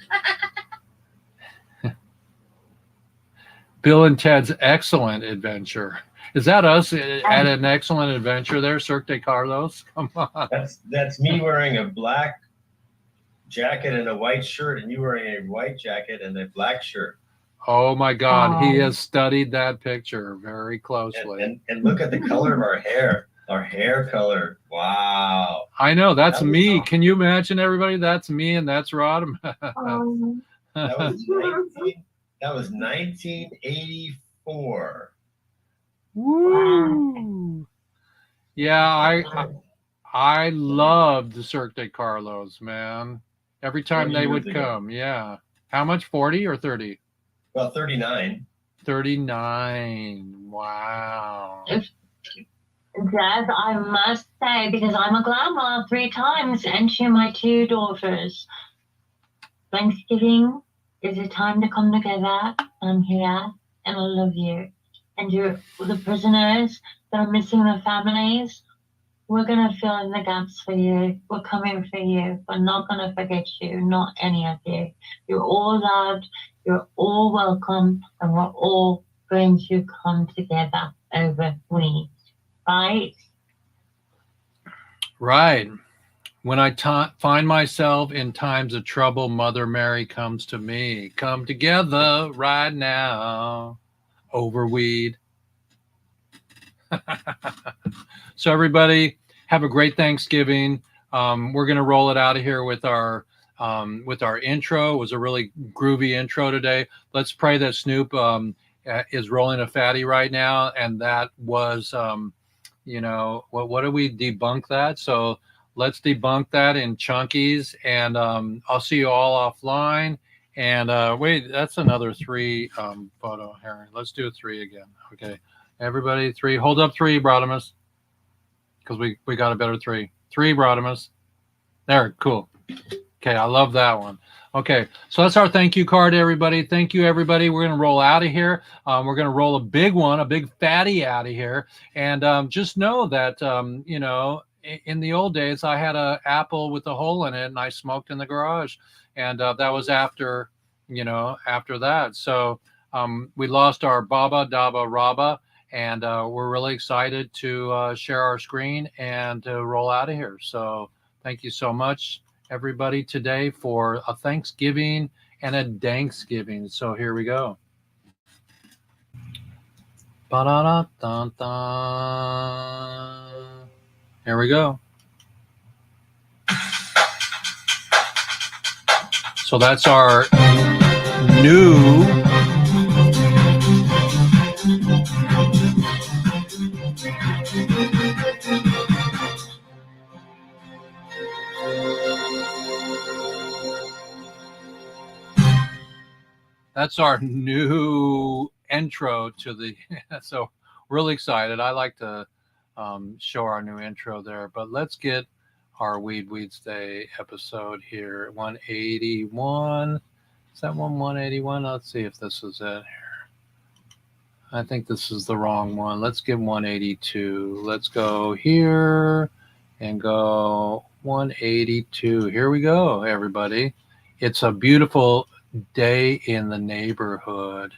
Bill and Ted's Excellent Adventure. Is that us at an excellent adventure there, Cirque de Carlos? Come on. That's me wearing a black jacket and a white shirt, and you wearing a white jacket and a black shirt. Oh my God, he has studied that picture very closely. And look at the color of our hair. Our hair color. Wow. I know, that's That was me. awesome. Can you imagine, everybody? That's me and that's Rod. That was 1984. Woo! Yeah, I loved the Cirque de Carlos, man. Every time 40 they years would ago. come, yeah. How much? 40 or 30? Well, 39. 39. Wow. Jeff, I must say, because I'm a grandma 3 times and to my 2 daughters, Thanksgiving is a time to come together. I'm here and I love you. And you're the prisoners that are missing their families. We're going to fill in the gaps for you. We're coming for you. We're not going to forget you, not any of you. You're all loved. You're all welcome. And we're all going to come together over weed. Right? Right. When I find myself in times of trouble, Mother Mary comes to me. Come together right now over weed. So everybody, have a great Thanksgiving. We're going to roll it out of here with our intro. It was a really groovy intro today. Let's pray that Snoop is rolling a fatty right now, and that was what do we debunk that? So let's debunk that in chunkies, and I'll see you all offline. And wait, that's another 3 photo, Harry. Let's do a 3 again. Okay, everybody, 3. Hold up 3, Brodimus, because we got a better 3. 3, Brodimus. There, cool. Okay, I love that one. Okay, so that's our thank you card, everybody. Thank you, everybody. We're going to roll out of here. We're going to roll a big one, a big fatty out of here. And just know that, in the old days, I had an apple with a hole in it, and I smoked in the garage. And that was after that. So we lost our Baba Daba Raba, and we're really excited to share our screen and to roll out of here. So thank you so much, everybody, today for a Thanksgiving and a Thanksgiving. So here we go. Ba-da-da-dun-dun. Here we go. So that's our new intro to the so really excited. I like to show our new intro there, but let's get our Weeds Day episode here. 181. Is that 181? Let's see if this is it here. I think this is the wrong one. Let's get 182. Let's go here and go 182. Here we go, everybody. It's a beautiful day in the neighborhood.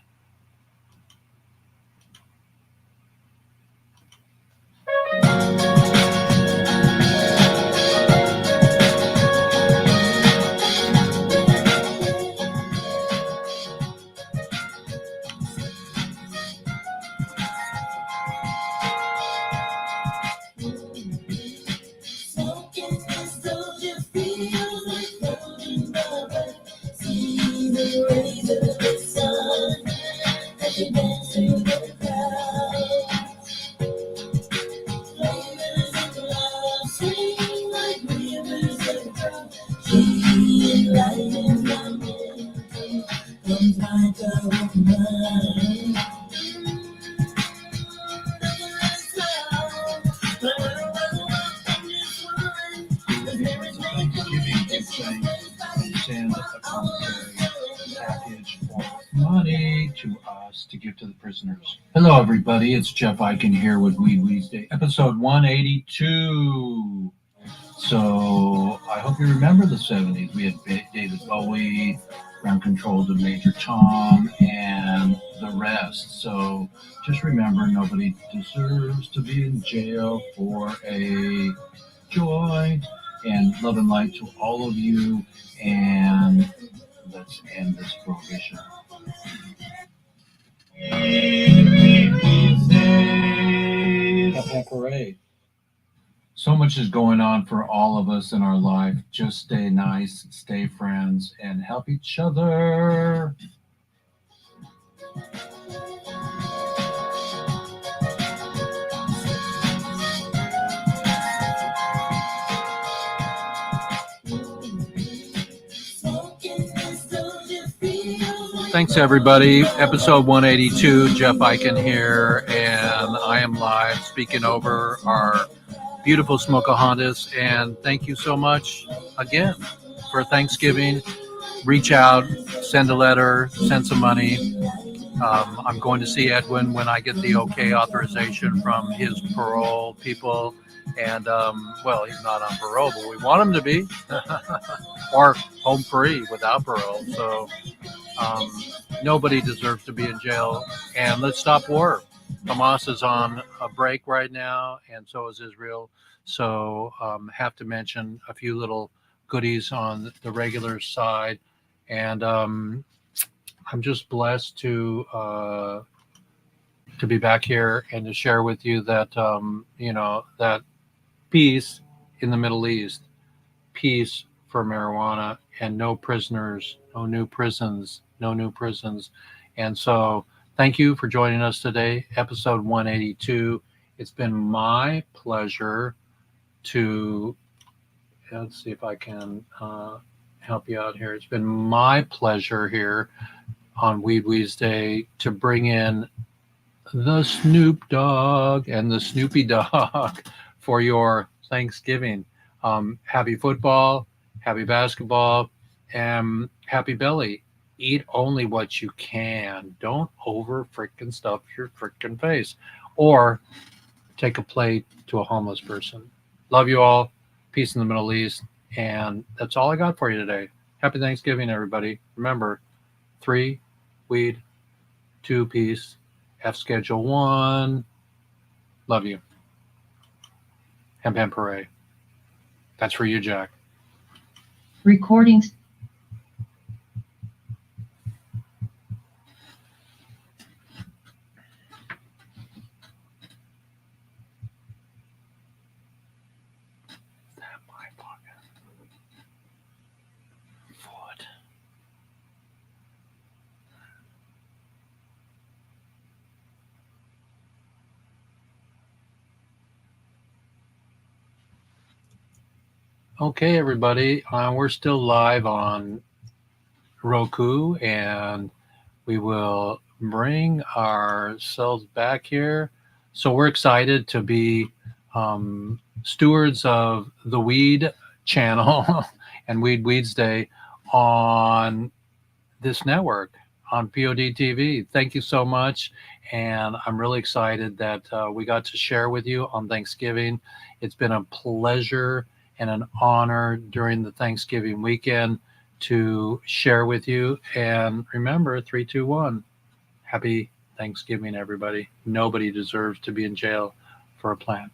Money to us to give to the prisoners. Hello, everybody. It's Jeff Eichen here with WEEDSDAYS, episode 182. So I hope you remember the 70s. We had David Bowie, Ground Control to Major Tom, and the rest. So just remember, nobody deserves to be in jail for a joy, and love and light to all of you. And let's end this prohibition. Happy parade. So much is going on for all of us in our life. Just stay nice, stay friends, and help each other. Thanks, everybody. Episode 182, Jeff Eichen here, and I am live speaking over our beautiful Smokahontas. And thank you so much again for Thanksgiving. Reach out, send a letter, send some money. I'm going to see Edwin when I get the okay authorization from his parole people. And, well, he's not on parole, but we want him to be. Or home free without parole. So nobody deserves to be in jail. And let's stop war. Hamas is on a break right now, and so is Israel. So have to mention a few little goodies on the regular side. And I'm just blessed to be back here and to share with you that, that peace in the Middle East, peace for marijuana, and no prisoners, no new prisons. And so thank you for joining us today, episode 182. It's been my pleasure to, let's see if I can help you out here. It's been my pleasure here on WEEDSDAY to bring in the Snoop Dogg and the Snoopy Dog for your Thanksgiving. Happy football, happy basketball, and happy belly. Eat only what you can. Don't over freaking stuff your freaking face, or take a plate to a homeless person. Love you all. Peace in the Middle East. And that's all I got for you today. Happy Thanksgiving, everybody. Remember, 3 weed, 2 peace, F schedule 1. Love you. Hem Hem Parade. That's for you, Jack. Recordings. My pocket. Foot. Okay, everybody. We're still live on Roku, and we will bring ourselves back here. So we're excited to be stewards of the Weed channel and WEEDSDAY on this network, on POD TV. Thank you so much. And I'm really excited that we got to share with you on Thanksgiving. It's been a pleasure and an honor during the Thanksgiving weekend to share with you. And remember, 3, 2, 1. Happy Thanksgiving, everybody. Nobody deserves to be in jail for a plant.